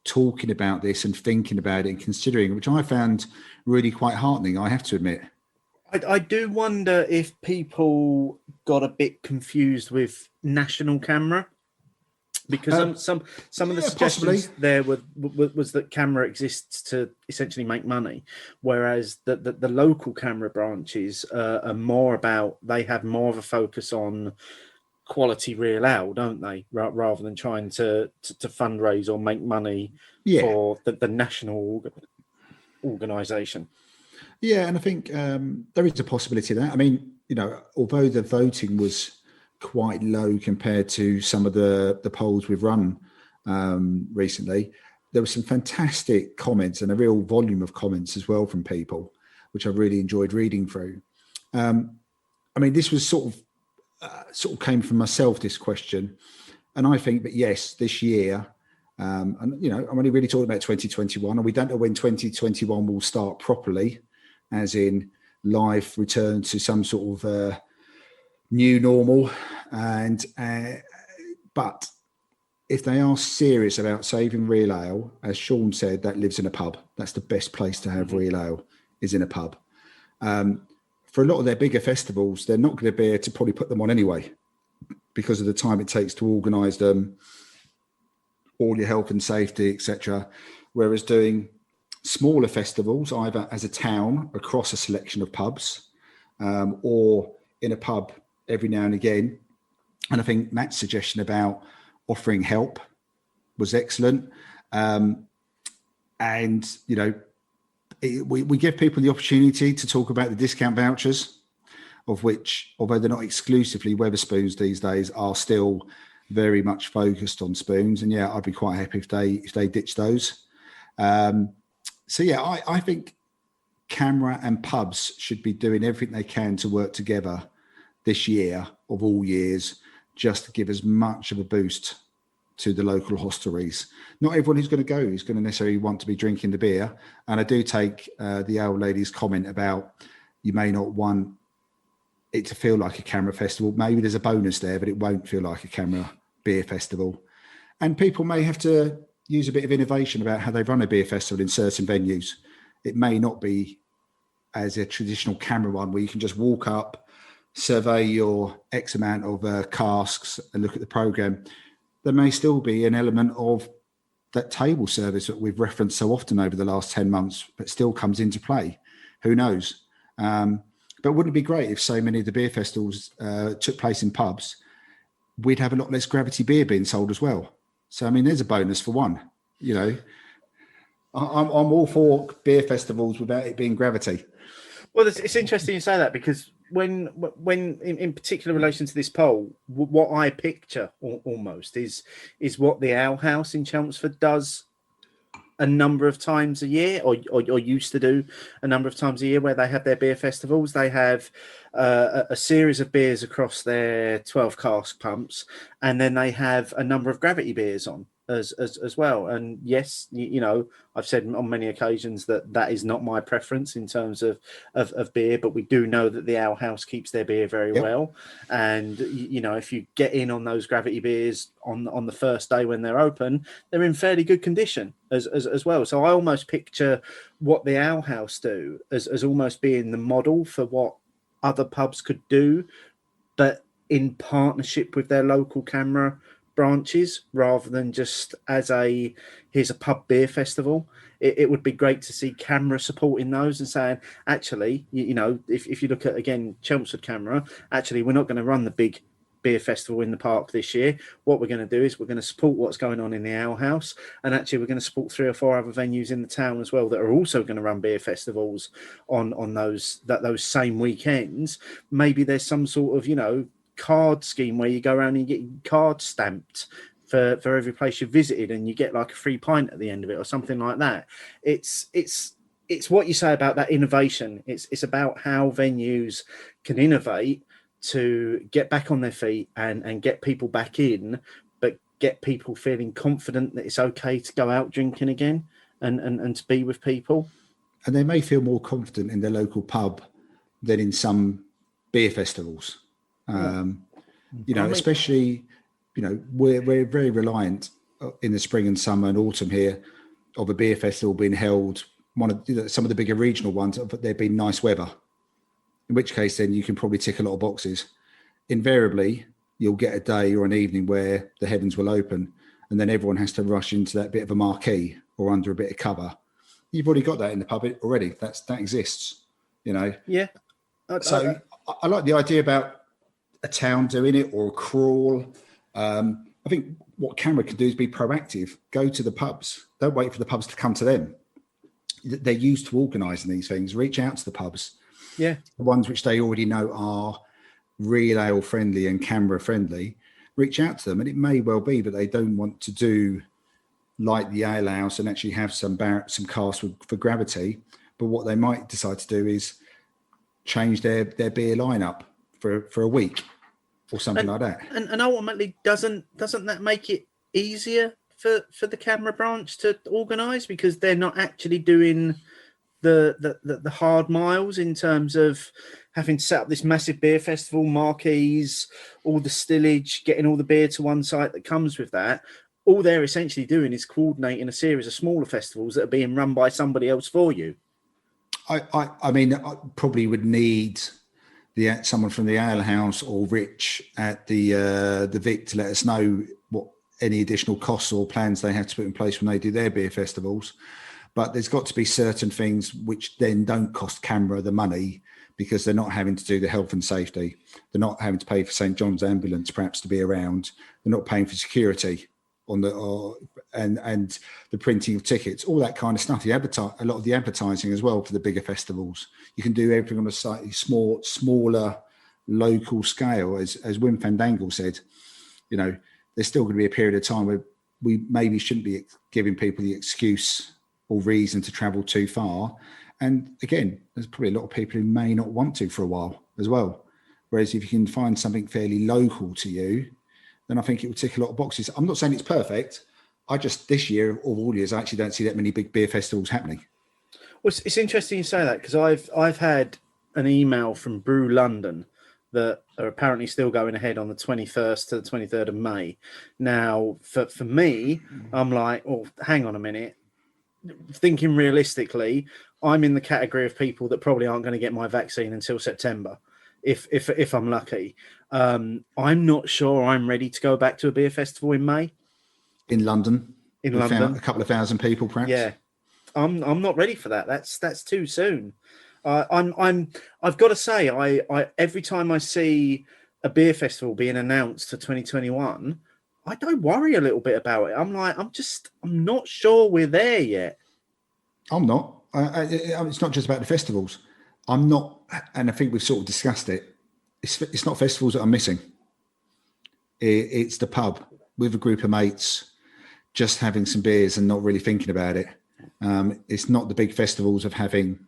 talking about this and thinking about it and considering, which I found really quite heartening, I have to admit. I do wonder if people got a bit confused with national CAMRA. Because some of the suggestions possibly there was that CAMRA exists to essentially make money, whereas the local CAMRA branches are more about, they have more of a focus on quality real ale, don't they? Rather than trying to fundraise or make money for the national organisation. Yeah, and I think there is a possibility of that. I mean, although the voting was quite low compared to some of the polls we've run recently, there were some fantastic comments and a real volume of comments as well from people, which I really enjoyed reading through. I mean, this was sort of came from myself, this question. And I think that, yes, this year, and, I'm only really talking about 2021, and we don't know when 2021 will start properly, as in life return to some sort of new normal. But if they are serious about saving real ale, as Sean said, that lives in a pub. That's the best place to have real ale, is in a pub. For a lot of their bigger festivals, they're not going to be able to probably put them on anyway, because of the time it takes to organise them, all your health and safety, etc. Whereas doing smaller festivals, either as a town across a selection of pubs, or in a pub every now and again. And I think Matt's suggestion about offering help was excellent. We give people the opportunity to talk about the discount vouchers, of which, although they're not exclusively Wetherspoons these days, are still very much focused on spoons. And yeah, I'd be quite happy if they ditch those. I think CAMRA and pubs should be doing everything they can to work together this year, of all years, just to give as much of a boost to the local hostelries. Not everyone who's going to go is going to necessarily want to be drinking the beer. And I do take the old lady's comment about you may not want it to feel like a CAMRA festival. Maybe there's a bonus there, but it won't feel like a CAMRA beer festival. And people may have to use a bit of innovation about how they run a beer festival in certain venues. It may not be as a traditional CAMRA one where you can just walk up, survey your X amount of casks and look at the program. There may still be an element of that table service that we've referenced so often over the last 10 months, but still comes into play. Who knows? But wouldn't it be great if so many of the beer festivals took place in pubs? We'd have a lot less Gravity beer being sold as well. So, I mean, there's a bonus for one. I'm all for beer festivals without it being Gravity. Well, it's interesting you say that, because when in particular relation to this poll, what I picture almost is what the Ale House in Chelmsford does a number of times a year, or used to do a number of times a year, where they have their beer festivals. They have a series of beers across their 12 cask pumps, and then they have a number of Gravity beers on as well. And yes, I've said on many occasions that is not my preference in terms of beer, but we do know that the Ale House keeps their beer very well. And if you get in on those Gravity beers on the first day when they're open, they're in fairly good condition as well. So I almost picture what the Ale House do as almost being the model for what other pubs could do, but in partnership with their local CAMRA branches, rather than just as here's a pub beer festival. It would be great to see CAMRA supporting those and saying, actually, if you look at, again, Chelmsford CAMRA, actually, we're not going to run the big beer festival in the park this year. What we're going to do is we're going to support what's going on in the Ale House, and actually we're going to support 3 or 4 other venues in the town as well that are also going to run beer festivals on those same weekends. Maybe there's some sort of card scheme where you go around and you get cards stamped for every place you visited, and you get like a free pint at the end of it or something like that. It's what you say about that innovation. It's about how venues can innovate to get back on their feet and get people back in, but get people feeling confident that it's okay to go out drinking again and to be with people. And they may feel more confident in their local pub than in some beer festivals. Especially, we're very reliant in the spring and summer and autumn here of a beer festival being held, some of the bigger regional ones, but there being nice weather, in which case then you can probably tick a lot of boxes. Invariably, you'll get a day or an evening where the heavens will open, and then everyone has to rush into that bit of a marquee or under a bit of cover. You've already got that in the pub already. That exists, Yeah. So I like the idea about a town doing it, or a crawl. I think what CAMRA can do is be proactive. Go to the pubs. Don't wait for the pubs to come to them. They're used to organising these things. Reach out to the pubs. Yeah. The ones which they already know are real ale friendly and CAMRA friendly. Reach out to them, and it may well be that they don't want to do like the Ale House and actually have some casks for Gravity. But what they might decide to do is change their beer lineup for a week or something like that. And ultimately, doesn't that make it easier for the CAMRA branch to organise, because they're not actually doing the hard miles in terms of having to set up this massive beer festival, marquees, all the stillage, getting all the beer to one site that comes with that. All they're essentially doing is coordinating a series of smaller festivals that are being run by somebody else for you. I mean, I probably would need someone from the Ale House or Rich at the Vic to let us know what any additional costs or plans they have to put in place when they do their beer festivals. But there's got to be certain things which then don't cost CAMRA the money, because they're not having to do the health and safety. They're not having to pay for St. John's ambulance perhaps to be around. They're not paying for security on and the printing of tickets, all that kind of stuff. A lot of the advertising as well for the bigger festivals. You can do everything on a slightly smaller local scale. As Wim van Dangle said, you know, there's still going to be a period of time where we maybe shouldn't be giving people the excuse or reason to travel too far. And again, there's probably a lot of people who may not want to for a while as well. Whereas if you can find something fairly local to you, then I think it would tick a lot of boxes. I'm not saying it's perfect. I just, this year, of all years, I actually don't see that many big beer festivals happening. Well, it's interesting you say that, because I've had an email from Brew London that are apparently still going ahead on the 21st to the 23rd of May. Now, for me, I'm like, oh, hang on a minute. Thinking realistically, I'm in the category of people that probably aren't going to get my vaccine until September, if I'm lucky. I'm not sure I'm ready to go back to a beer festival in May. In London, a couple of thousand people, perhaps. Yeah, I'm not ready for that. That's too soon. I've got to say, I every time I see a beer festival being announced for 2021, I don't worry a little bit about it. I'm like, I'm not sure we're there yet. I'm not. It's not just about the festivals. I'm not, and I think we've sort of discussed it. It's not festivals that I'm missing. It's the pub with a group of mates, just having some beers and not really thinking about it. It's not the big festivals of having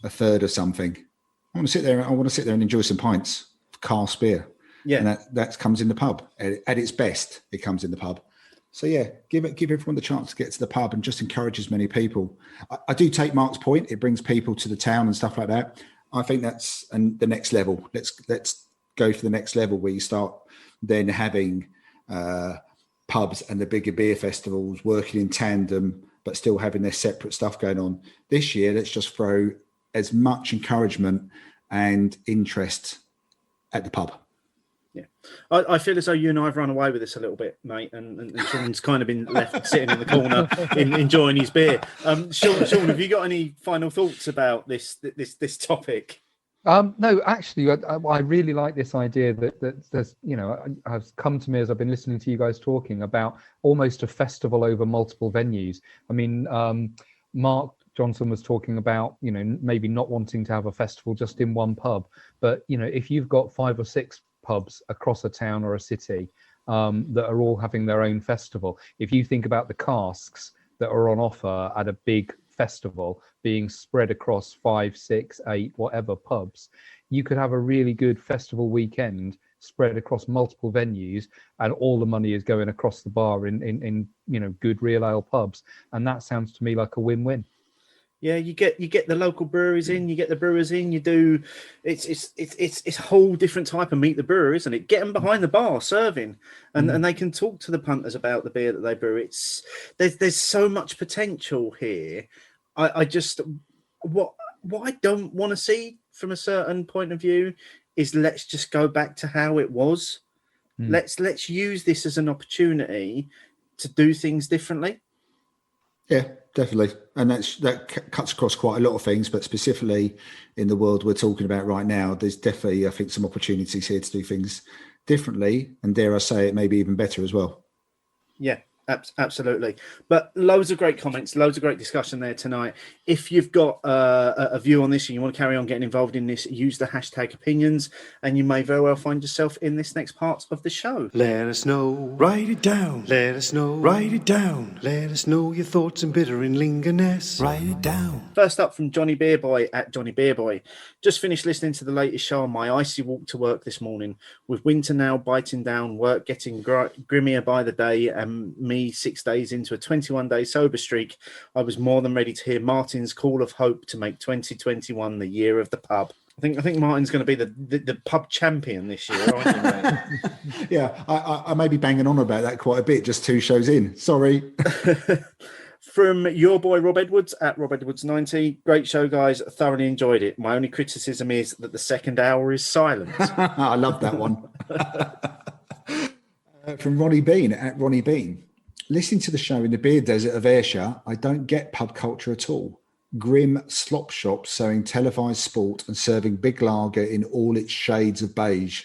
a third of something. I want to sit there and enjoy some pints of cask beer. Yeah, and that comes in the pub. At its best, it comes in the pub. So yeah, give everyone the chance to get to the pub and just encourage as many people. I do take Mark's point. It brings people to the town and stuff like that. I think that's the next level. Let's go for the next level, where you start then having pubs and the bigger beer festivals working in tandem, but still having their separate stuff going on. This year, let's just throw as much encouragement and interest at the pub. Yeah, I feel as though you and I have run away with this a little bit, mate, and Sean's kind of been left sitting in the corner enjoying his beer. Sean, have you got any final thoughts about this topic? No, actually, I really like this idea that there's, has come to me as I've been listening to you guys talking about almost a festival over multiple venues. I mean, Mark Johnson was talking about, maybe not wanting to have a festival just in one pub, but if you've got 5 or 6 pubs across a town or a city that are all having their own festival. If you think about the casks that are on offer at a big festival being spread across 5, 6, 8, whatever pubs, you could have a really good festival weekend spread across multiple venues, and all the money is going across the bar in good real ale pubs. And that sounds to me like a win-win. Yeah, you get the local breweries in, you get the brewers in, you do. It's a whole different type of meet the brewer, isn't it? Get them behind the bar serving, and they can talk to the punters about the beer that they brew. There's so much potential here. I just what I don't want to see from a certain point of view is, let's just go back to how it was. Let's use this as an opportunity to do things differently. Yeah, definitely. And that cuts across quite a lot of things, but specifically in the world we're talking about right now, there's definitely, I think, some opportunities here to do things differently, and dare I say it, maybe even better as well. Yeah, Absolutely. But loads of great comments, loads of great discussion there tonight. If you've got a view on this and you want to carry on getting involved in this, use the hashtag opinions, and you may very well find yourself in this next part of the show. Let us know, write it down. Let us know, write it down. Let us know your thoughts and bitter and lingerness. Write it down. First up from Johnny Beerboy at Johnny Beerboy. Just finished listening to the latest show on my icy walk to work this morning. With winter now biting down, work getting grimmier by the day, and me 6 days into a 21-day sober streak, I was more than ready to hear Martin's call of hope to make 2021 the year of the pub. I think Martin's going to be the pub champion this year, aren't you, mate? Yeah, I may be banging on about that quite a bit, just 2 shows in. Sorry. From your boy Rob Edwards at Rob Edwards 90. Great show, guys. Thoroughly enjoyed it. My only criticism is that the second hour is silent. I love that one. From Ronnie Bean at Ronnie Bean. Listening to the show in the beer desert of Ayrshire, I don't get pub culture at all. Grim slop shops selling televised sport and serving big lager in all its shades of beige.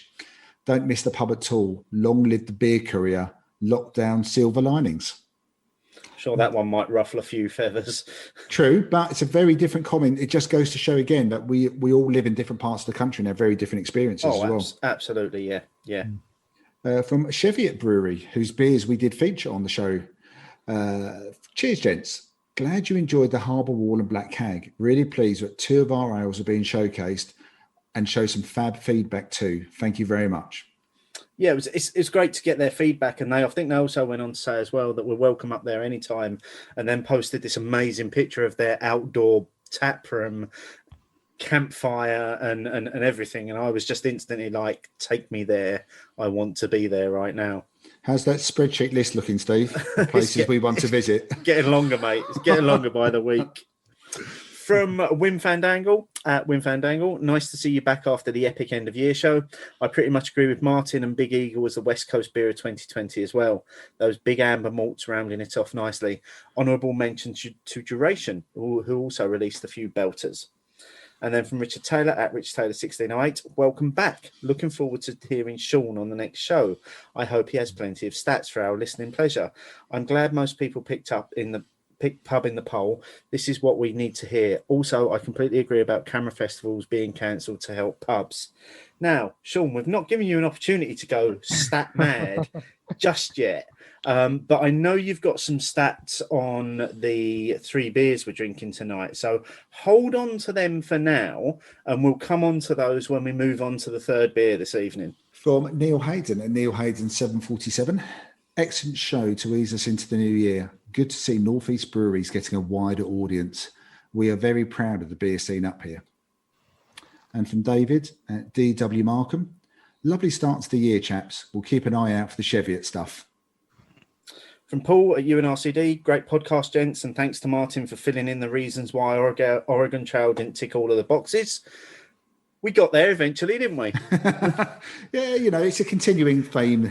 Don't miss the pub at all. Long live the beer courier. Lockdown silver linings. Sure, that one might ruffle a few feathers. True, but it's a very different comment. It just goes to show again that we all live in different parts of the country and have very different experiences as well. Absolutely, yeah. From Cheviot Brewery, whose beers we did feature on the show. Cheers, gents. Glad you enjoyed the Harbour Wall and Black Hag. Really pleased that 2 of our ales are being showcased and show some fab feedback too. Thank you very much. Yeah, it's great to get their feedback, and I think they also went on to say as well that we're welcome up there anytime, and then posted this amazing picture of their outdoor tap room, campfire and everything, and I was just instantly like, take me there. I want to be there right now. How's that spreadsheet list looking, Steve? Places we want to visit. Getting longer, mate. It's getting longer by the week. From Wim Fandangle at Wim Fandangle, nice to see you back after the epic end of year show. I pretty much agree with Martin, and Big Eagle was the West Coast beer of 2020 as well. Those big amber malts rounding it off nicely. Honourable mention to Duration, who also released a few belters. And then from Richard Taylor at Rich Taylor 1608, welcome back. Looking forward to hearing Sean on the next show. I hope he has plenty of stats for our listening pleasure. I'm glad most people picked pub in the poll. This is what we need to hear. Also, I completely agree about CAMRA festivals being cancelled to help pubs. Now, Sean, we've not given you an opportunity to go stat mad just yet. But I know you've got some stats on the 3 beers we're drinking tonight. So hold on to them for now, and we'll come on to those when we move on to the 3rd beer this evening. From Neil Hayden at Neil Hayden 747. Excellent show to ease us into the new year. Good to see North East breweries getting a wider audience. We are very proud of the beer scene up here. And from David at DW Markham. Lovely start to the year, chaps. We'll keep an eye out for the Cheviot stuff. From Paul at UNRCD, great podcast, gents, and thanks to Martin for filling in the reasons why Oregon Trail didn't tick all of the boxes. We got there eventually, didn't we? Yeah, it's a continuing theme.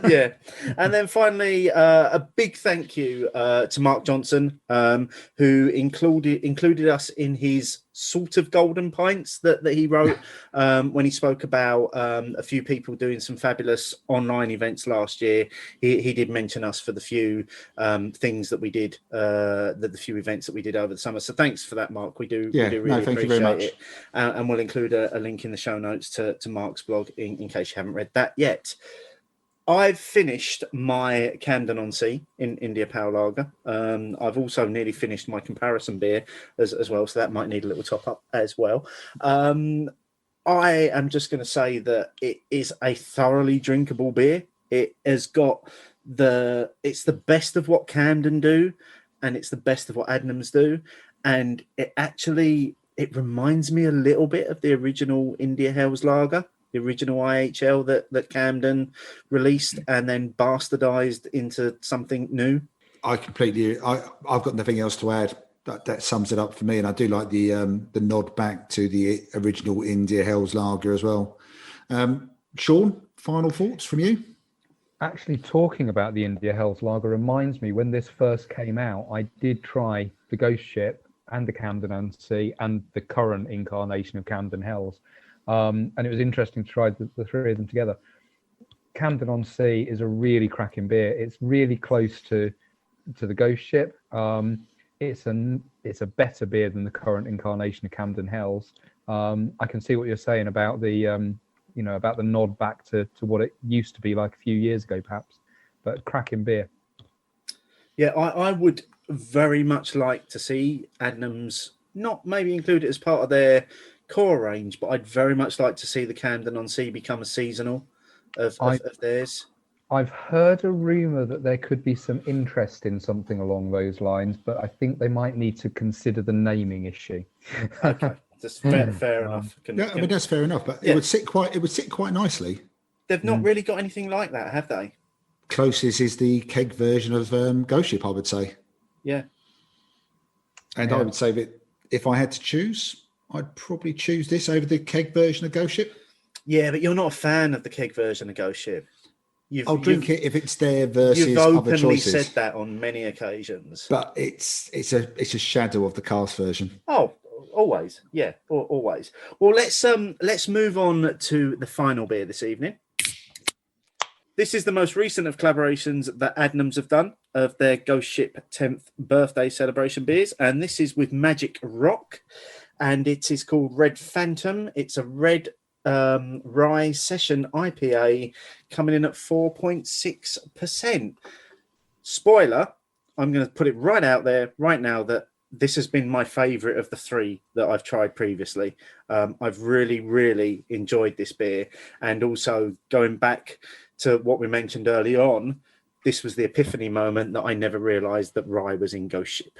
Yeah. And then finally, a big thank you to Mark Johnson, who included us in his sort of golden pints that he wrote when he spoke about a few people doing some fabulous online events last year. He did mention us for the few things that we did, the few events that we did over the summer. So thanks for that, Mark. We do really thank you very much. it. And we'll include a link in the show notes to Mark's blog in case you haven't read that yet. I've finished my Camden on Sea in India Pale Lager. I've also nearly finished my comparison beer as well, so that might need a little top up as well. I am just going to say that it is a thoroughly drinkable beer. It has got it's the best of what Camden do, and it's the best of what Adnams do, and it reminds me a little bit of the original India Hells Lager, the original IHL that Camden released and then bastardized into something new. I've got nothing else to add. That sums it up for me, and I do like the nod back to the original India Hells Lager as well. Sean, final thoughts from you? Actually, talking about the India Hells Lager reminds me, when this first came out, I did try the Ghost Ship and the Camden on Sea and the current incarnation of Camden Hells. And it was interesting to try the 3 of them together. Camden on Sea is a really cracking beer. It's really close to the Ghost Ship. It's a better beer than the current incarnation of Camden Hells. I can see what you're saying about the about the nod back to what it used to be like a few years ago, perhaps. But cracking beer. Yeah, I would very much like to see Adnams not maybe include it as part of their core range, but I'd very much like to see the Camden on Sea become a seasonal of theirs. I've heard a rumour that there could be some interest in something along those lines, but I think they might need to consider the naming issue. Okay, that's fair enough. I mean that's fair enough, but it would sit quite nicely. They've not really got anything like that, have they? Closest is the keg version of Ghost Ship, I would say. Yeah. And I would say that if I had to choose, I'd probably choose this over the keg version of Ghost Ship. Yeah, but you're not a fan of the keg version of Ghost Ship. I'll drink it if it's there versus you've other openly choices. said that on many occasions. But it's a shadow of the cast version. Oh, always. Yeah, always. Well, let's move on to the final beer this evening. This is the most recent of collaborations that Adnams have done of their Ghost Ship 10th birthday celebration beers, and this is with Magic Rock, and it is called Red Phantom. It's a red rye session IPA coming in at 4.6%. Spoiler, I'm going to put it right out there right now that this has been my favourite of the three that I've tried previously. I've really, really enjoyed this beer, and also going back to what we mentioned early on, this was the epiphany moment that I never realised that rye was in Ghost Ship.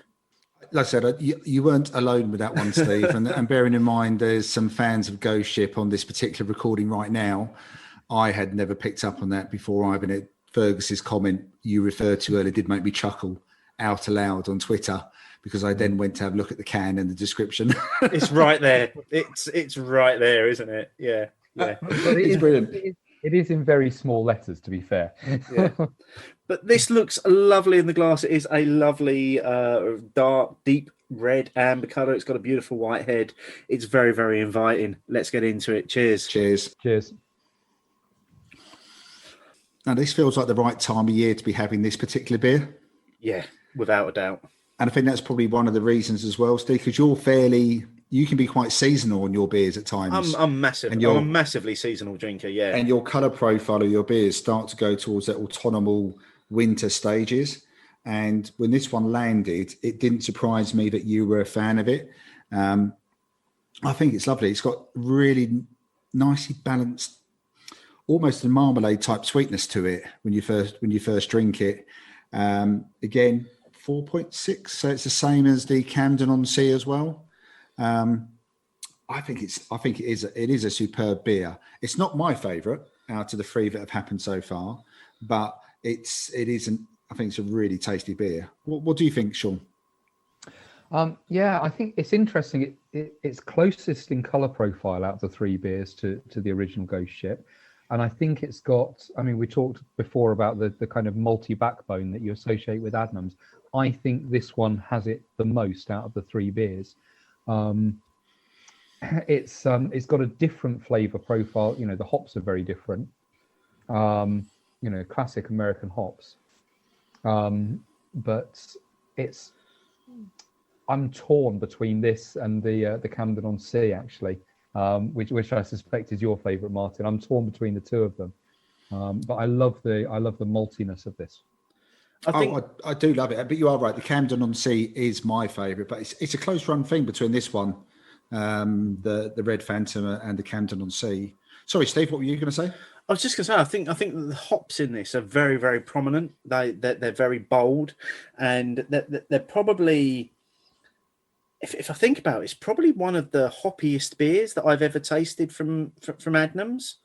Like I said, you weren't alone with that one, Steve. and bearing in mind, there's some fans of Ghost Ship on this particular recording right now. I had never picked up on that before. Ivan, Fergus's comment you referred to earlier did make me chuckle out aloud on Twitter, because I then went to have a look at the can and the description. It's right there. It's right there, isn't it? Yeah. It's brilliant. It is in very small letters, to be fair. Yeah. But this looks lovely in the glass. It is a lovely, dark, deep red amber colour. It's got a beautiful white head. It's very, very inviting. Let's get into it. Cheers. Cheers. Now, this feels like the right time of year to be having this particular beer. Yeah, without a doubt. And I think that's probably one of the reasons as well, Steve, because you can be quite seasonal on your beers at times. I'm massive. I'm a massively seasonal drinker, yeah. And your colour profile of your beers start to go towards that autumnal winter stages. And when this one landed, it didn't surprise me that you were a fan of it. I think it's lovely. It's got really nicely balanced, almost a marmalade type sweetness to it when you first drink it. Again, 4.6, so it's the same as the Camden on Sea as well. I think it is a superb beer. It's not my favourite out of the three that have happened so far, but I think it's a really tasty beer. What do you think, Sean? Yeah, I think it's interesting. It's closest in colour profile out of the three beers to the original Ghost Ship. And I think it's got, I mean, we talked before about the kind of multi backbone that you associate with Adnams. I think this one has it the most out of the three beers. It's got a different flavour profile. You know, the hops are very different. Classic American hops. But I'm torn between this and the Camden on Sea, actually, which I suspect is your favourite, Martin. I'm torn between the two of them, but I love the maltiness of this. I do love it, but you are right. The Camden on Sea is my favourite, but it's a close run thing between this one, the Red Phantom, and the Camden on Sea. Sorry, Steve, what were you going to say? I was just going to say, I think that the hops in this are very, very prominent. They're very bold, and they're probably, if I think about it, it's probably one of the hoppiest beers that I've ever tasted from Adnams.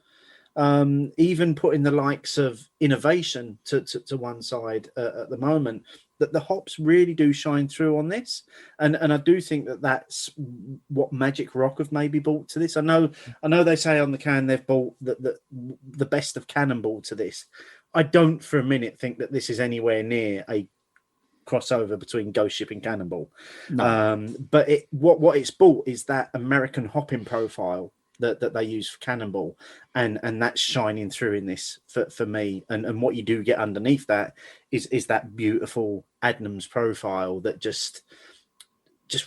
Even putting the likes of Innovation to one side at the moment, that the hops really do shine through on this, and I do think that that's what Magic Rock have maybe brought to this. I know they say on the can they've brought the best of Cannonball to this. I don't for a minute think that this is anywhere near a crossover between Ghost Ship and Cannonball. No. But what it's brought is that American hopping profile that they use for Cannonball, and that's shining through in this for me. And what you do get underneath that is that beautiful Adnams profile that just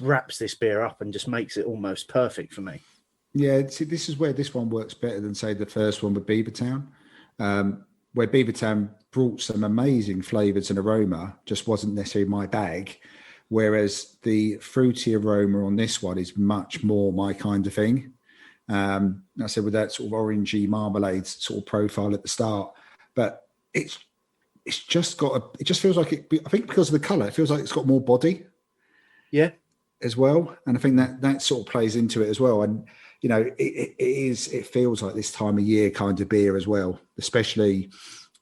wraps this beer up and just makes it almost perfect for me. Yeah, see, this is where this one works better than, say, the first one with Beavertown, where Beavertown brought some amazing flavours and aroma, just wasn't necessarily my bag. Whereas the fruity aroma on this one is much more my kind of thing. I said, with that sort of orangey marmalade sort of profile at the start, but it's just it just feels like it. I think because of the colour, it feels like it's got more body. Yeah. As well, and I think that sort of plays into it as well. And you know, it feels like this time of year kind of beer as well, especially,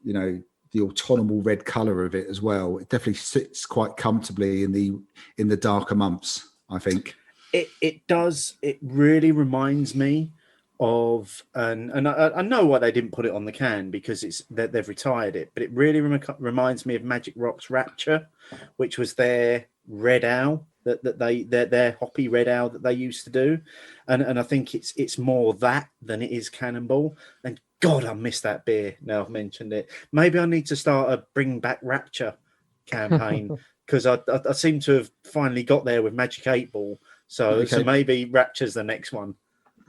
you know, the autumnal red colour of it as well. It definitely sits quite comfortably in the darker months, I think. It does. It really reminds me of, and I know why they didn't put it on the can, because it's that they've retired it, but it really reminds me of Magic Rock's Rapture, which was their red ale their hoppy red ale that they used to do, and I think it's more that than it is Cannonball. And God, I miss that beer now I've mentioned it. Maybe I need to start a Bring Back Rapture campaign, because I seem to have finally got there with Magic 8 Ball, so maybe Rapture's the next one.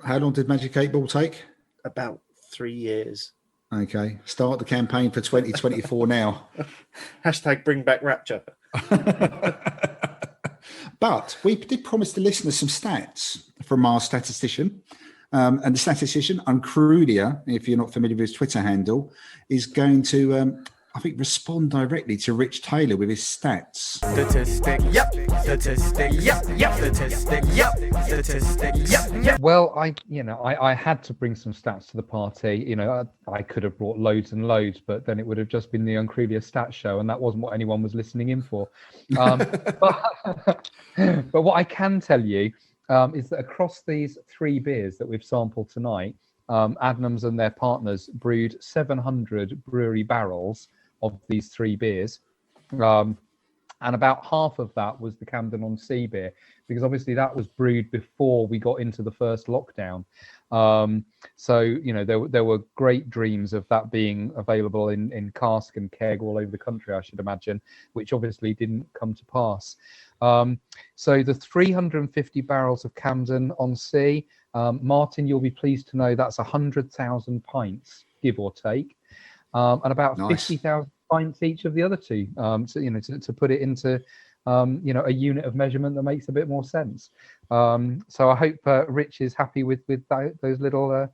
How long did Magic 8 Ball take? About 3 years. Okay, start the campaign for 2024 now. Hashtag Bring Back Rapture. But we did promise the listeners some stats from our statistician. And the statistician, Uncrudia, if you're not familiar with his Twitter handle, is going to, I think, respond directly to Rich Taylor with his stats. Statistic, yep. Statistic, yep. Statistic, yep. Statistic, yep. Well, I had to bring some stats to the party. You know, I could have brought loads and loads, but then it would have just been the Uncrudia stats show, and that wasn't what anyone was listening in for. But what I can tell you is that across these 3 beers that we've sampled tonight, Adnams and their partners brewed 700 brewery barrels of these 3 beers. And about half of that was the Camden on Sea beer, because obviously that was brewed before we got into the first lockdown. So, you know, there were great dreams of that being available in cask and keg all over the country, I should imagine, which obviously didn't come to pass. So the 350 barrels of Camden on Sea, Martin, you'll be pleased to know that's 100,000 pints, give or take, and about 50,000 pints each of the other 2. So, you know, to put it into, you know, a unit of measurement that makes a bit more sense. So I hope Rich is happy with those little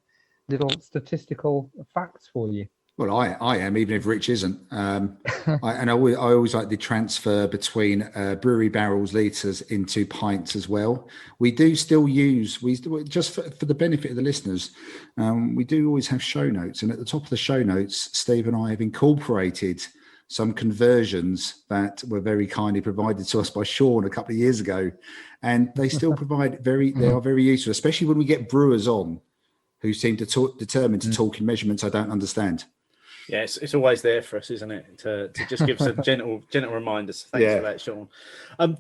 statistical facts for you. Well, I am, even if Rich isn't. I always like the transfer between brewery barrels, litres into pints as well. We do still use, just for the benefit of the listeners, we do always have show notes. And at the top of the show notes, Steve and I have incorporated some conversions that were very kindly provided to us by Sean a couple of years ago. And they still provide they are very useful, especially when we get brewers on who seem to determined to talk in measurements I don't understand. Yeah, it's always there for us, isn't it? To just give us a gentle reminders. Thanks for that, Sean.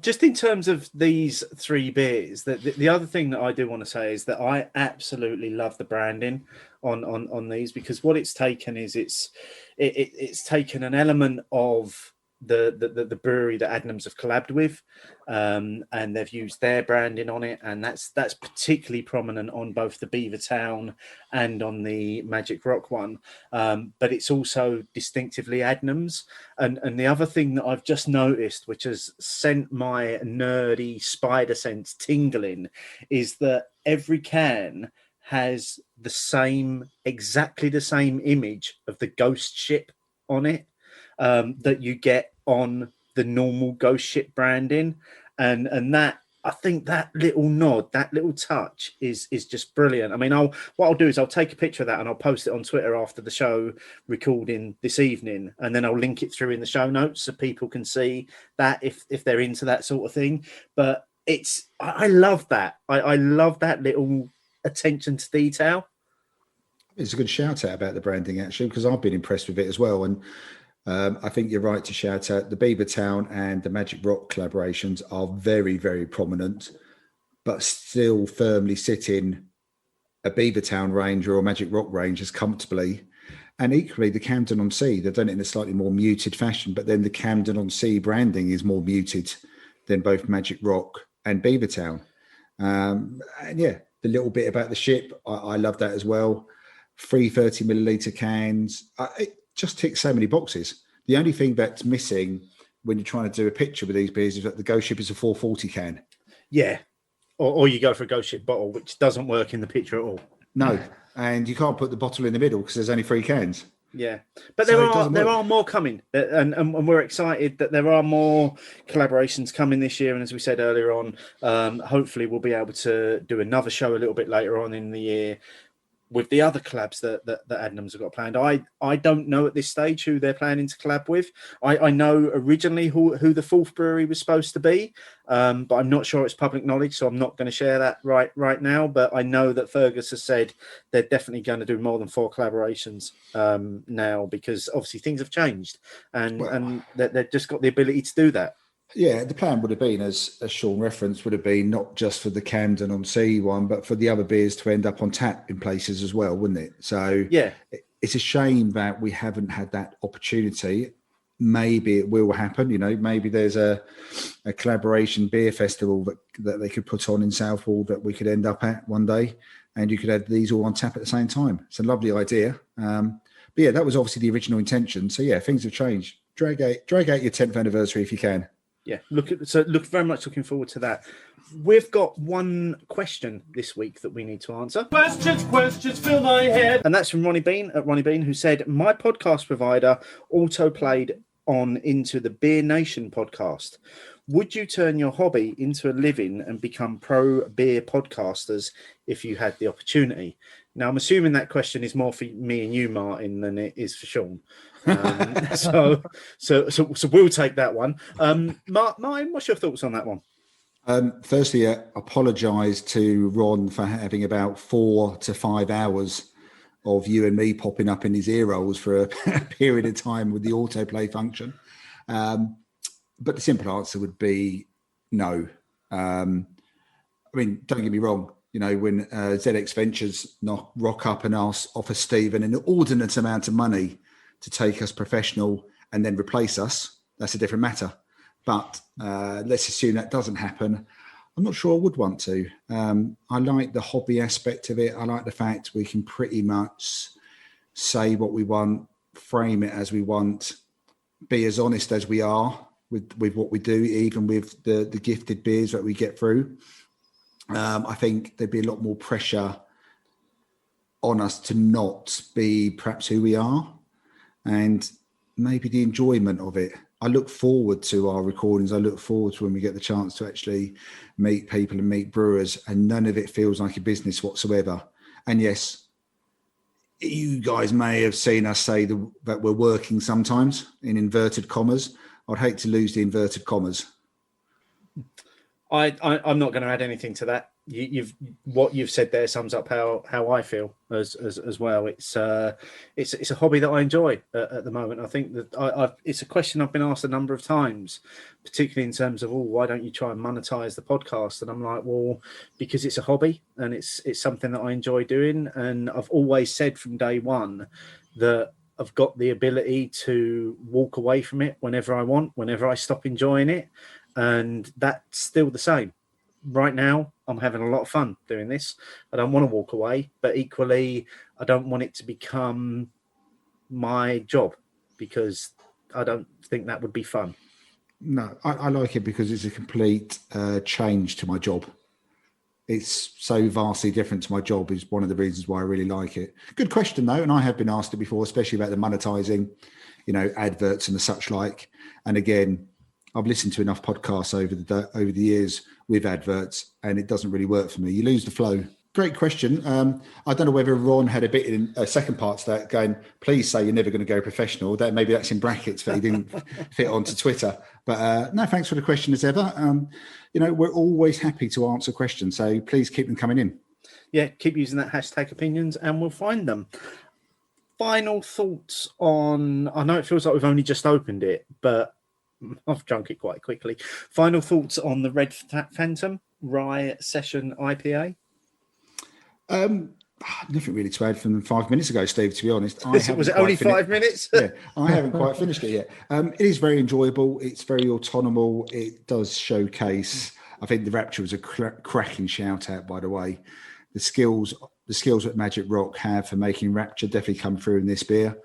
Just in terms of these 3 beers, the other thing that I do want to say is that I absolutely love the branding on these, because what it's taken is it's taken an element of the brewery that Adnams have collabed with, and they've used their branding on it, and that's particularly prominent on both the Beavertown and on the Magic Rock one, but it's also distinctively Adnams. And the other thing that I've just noticed, which has sent my nerdy spider sense tingling, is that every can has exactly the same image of the ghost ship on it, that you get on the normal ghost ship branding, and that, I think that little nod, that little touch is just brilliant. I mean, what I'll do is I'll take a picture of that and I'll post it on Twitter after the show recording this evening, and then I'll link it through in the show notes so people can see that if they're into that sort of thing. But I love that. I love that little attention to detail. It's a good shout out about the branding, actually, because I've been impressed with it as well. And I think you're right to shout out the Beavertown and the Magic Rock collaborations are very, very prominent, but still firmly sitting a Beavertown range or a Magic Rock range as comfortably. And equally, the Camden on Sea, they've done it in a slightly more muted fashion, but then the Camden on Sea branding is more muted than both Magic Rock and Beavertown. And yeah, the little bit about the ship, I love that as well. 330 milliliter cans, it just ticks so many boxes. The only thing that's missing when you're trying to do a picture with these beers is that the Ghost Ship is a 440 can. Yeah. Or you go for a Ghost Ship bottle, which doesn't work in the picture at all. No. And you can't put the bottle in the middle because there's only 3 cans. Yeah, but there are more coming, and we're excited that there are more collaborations coming this year. And as we said earlier on, hopefully we'll be able to do another show a little bit later on in the year with the other collabs that Adnams have got planned. I don't know at this stage who they're planning to collab with. I know originally who the 4th brewery was supposed to be, but I'm not sure it's public knowledge, so I'm not going to share that right now. But I know that Fergus has said they're definitely going to do more than 4 collaborations now, because obviously things have changed, and they've just got the ability to do that. Yeah, the plan would have been, as Sean referenced, would have been not just for the Camden on Sea one, but for the other beers to end up on tap in places as well, wouldn't it? So yeah, it's a shame that we haven't had that opportunity. Maybe it will happen. Maybe there's a collaboration beer festival that they could put on in Southall that we could end up at one day, and you could have these all on tap at the same time. It's a lovely idea. But yeah, that was obviously the original intention. So yeah, things have changed. Drag out your 10th anniversary if you can. Yeah, look very much looking forward to that. We've got one question this week that we need to answer. Questions fill my head. And that's from Ronnie Bean at Ronnie Bean, who said, my podcast provider auto-played on into the Beer Nation podcast. Would you turn your hobby into a living and become pro beer podcasters if you had the opportunity? Now, I'm assuming that question is more for me and you, Martin, than it is for Sean. So we'll take that one. Martin, what's your thoughts on that one? Firstly, I apologise to Ron for having about 4 to 5 hours of you and me popping up in his ear rolls for a period of time with the autoplay function. But the simple answer would be no. I mean, don't get me wrong. When ZX Ventures rock up and offer Stephen an inordinate amount of money to take us professional and then replace us, that's a different matter. But let's assume that doesn't happen. I'm not sure I would want to. I like the hobby aspect of it. I like the fact we can pretty much say what we want, frame it as we want, be as honest as we are with what we do, even with the gifted beers that we get through. I think there'd be a lot more pressure on us to not be perhaps who we are, and maybe the enjoyment of it. I look forward to our recordings. I look forward to when we get the chance to actually meet people and meet brewers, and none of it feels like a business whatsoever. And yes, you guys may have seen us say that we're working sometimes in inverted commas. I'd hate to lose the inverted commas. I'm not going to add anything to that. What you've said there sums up how I feel as well. It's a hobby that I enjoy at the moment. I think that it's a question I've been asked a number of times, particularly in terms of, why don't you try and monetize the podcast? And I'm like, well, because it's a hobby and it's something that I enjoy doing. And I've always said from day one that I've got the ability to walk away from it whenever I want, whenever I stop enjoying it. And that's still the same. Right now, I'm having a lot of fun doing this. I don't want to walk away, but equally, I don't want it to become my job, because I don't think that would be fun. No, I like it because it's a complete change to my job. It's so vastly different to my job is one of the reasons why I really like it. Good question, though, and I have been asked it before, especially about the monetizing, adverts and the such like. And again, I've listened to enough podcasts over the years with adverts, and it doesn't really work for me. You lose the flow. Great question. I don't know whether Ron had a bit in a second part to that, going, please say you're never going to go professional. That maybe that's in brackets, but he didn't fit onto Twitter. But no, thanks for the question as ever. We're always happy to answer questions, so please keep them coming in. Yeah, keep using that hashtag opinions and we'll find them. Final thoughts on, I know it feels like we've only just opened it, but I've drunk it quite quickly. Final thoughts on the Red Phantom Rye Session IPA? Nothing really to add from 5 minutes ago, Steve, to be honest. Was it only 5 minutes? Yeah, I haven't quite finished it yet. It is very enjoyable. It's very autonomous. It does showcase. I think the Rapture was a cracking shout out, by the way. The skills that Magic Rock have for making Rapture definitely come through in this beer.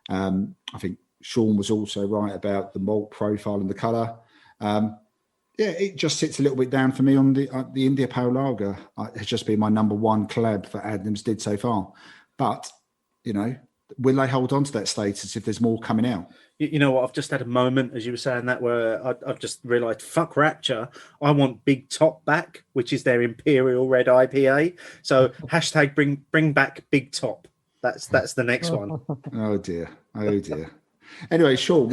I think Sean was also right about the malt profile and the colour. It just sits a little bit down for me on the India Pale Lager. It has just been my number one collab that Adnams did so far. But, will they hold on to that status if there's more coming out? You know what? I've just had a moment, as you were saying that, where I've just realised, fuck Rapture. I want Big Top back, which is their Imperial Red IPA. So hashtag bring back Big Top. That's the next one. Oh dear. Anyway, Sean,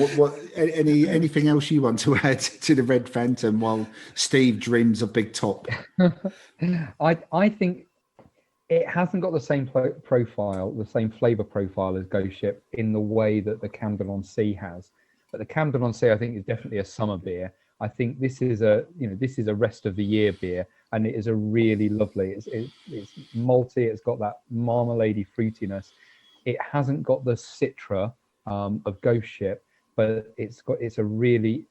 anything else you want to add to the Red Phantom while Steve dreams of Big Top? I think it hasn't got the same profile, the same flavour profile as Ghost Ship in the way that the Camden on Sea has. But the Camden on Sea, I think, is definitely a summer beer. I think this is a rest of the year beer, and it is a really lovely. It's malty. It's got that marmalade-y fruitiness. It hasn't got the citra of Ghost Ship, but it's a really,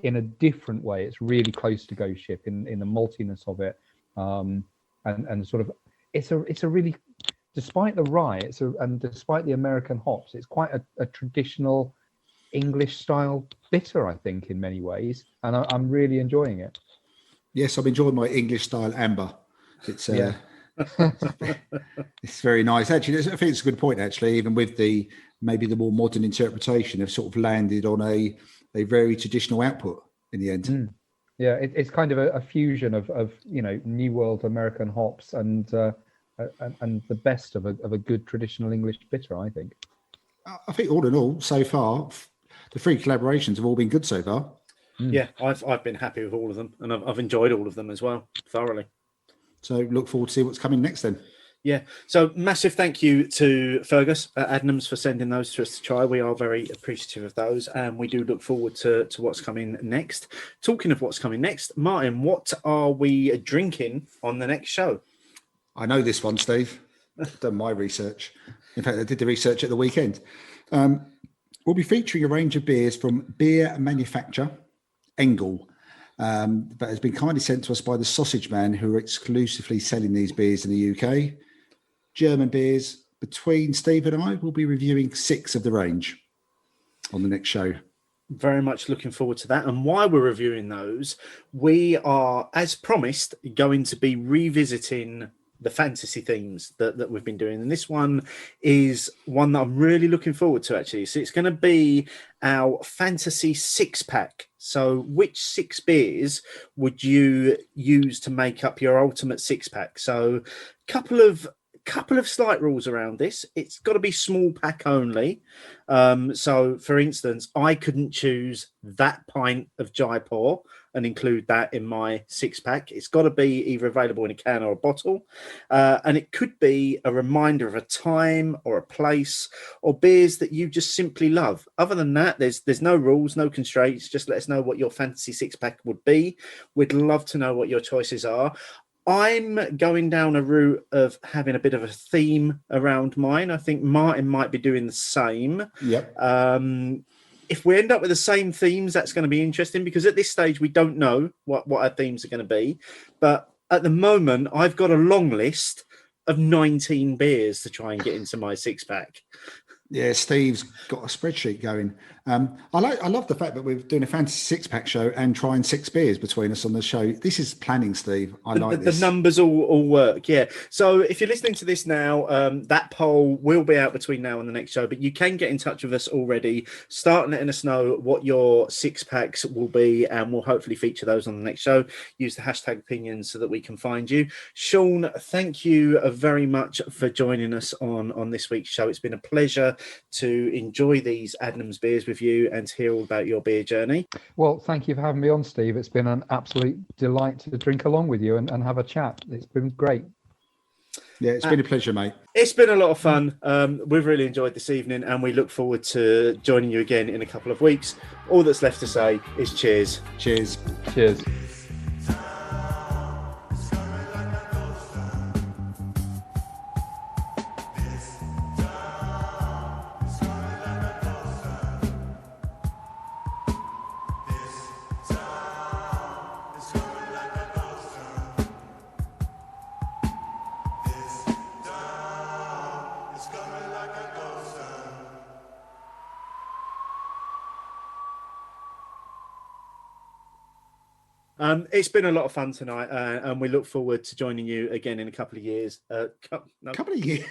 in a different way, it's really close to Ghost Ship in the maltiness of it, and sort of it's a really, despite the rye, and despite the American hops, it's quite a traditional English style bitter, I think, in many ways, and I'm really enjoying it. Yes, I'm enjoying my English style amber. It's it's very nice. Actually, I think it's a good point. Actually, even with maybe the more modern interpretation, have sort of landed on a very traditional output in the end. Yeah, it's kind of a fusion of New World American hops and the best of a good traditional English bitter, I think. I think all in all, so far, the 3 collaborations have all been good so far. Yeah, I've been happy with all of them, and I've enjoyed all of them as well, thoroughly. So look forward to see what's coming next then. Yeah, so massive thank you to Fergus at Adnams for sending those to us to try. We are very appreciative of those, and we do look forward to what's coming next. Talking of what's coming next, Martin, what are we drinking on the next show? I know this one, Steve. I've done my research. In fact, I did the research at the weekend. We'll be featuring a range of beers from beer manufacturer Engel, that has been kindly sent to us by the Sausage Man, who are exclusively selling these beers in the UK. German beers. Between Steve and I, we'll be reviewing 6 of the range on the next show. Very much looking forward to that. And while we're reviewing those, we are, as promised, going to be revisiting the fantasy themes that we've been doing. And this one is one that I'm really looking forward to, actually. So it's going to be our fantasy 6-pack. So which 6 beers would you use to make up your ultimate 6-pack? So couple of slight rules around this. It's got to be small pack only. So for instance, I couldn't choose that pint of Jaipur and include that in my 6-pack. It's got to be either available in a can or a bottle. And it could be a reminder of a time or a place or beers that you just simply love. Other than that, there's no rules, no constraints. Just let us know what your fantasy 6-pack would be. We'd love to know what your choices are. I'm going down a route of having a bit of a theme around mine. I think Martin might be doing the same. Yep. If we end up with the same themes, that's going to be interesting, because at this stage, we don't know what our themes are going to be. But at the moment, I've got a long list of 19 beers to try and get into my 6-pack. Yeah, Steve's got a spreadsheet going. I love the fact that we're doing a fantasy 6-pack show and trying 6 beers between us on the show. This is planning, Steve. I like this. The numbers all work, yeah. So if you're listening to this now, that poll will be out between now and the next show, but you can get in touch with us already. Start letting us know what your 6-packs will be, and we'll hopefully feature those on the next show. Use the hashtag opinions so that we can find you. Sean, thank you very much for joining us on this week's show. It's been a pleasure to enjoy these Adnams beers with you and to hear all about your beer journey. Well, thank you for having me on, Steve. It's been an absolute delight to drink along with you and have a chat. It's been great. Yeah, it's been a pleasure, mate. It's been a lot of fun. We've really enjoyed this evening, and we look forward to joining you again in a couple of weeks. All that's left to say is cheers. Cheers. Cheers. It's been a lot of fun tonight, and we look forward to joining you again in a couple of years. Couple of years.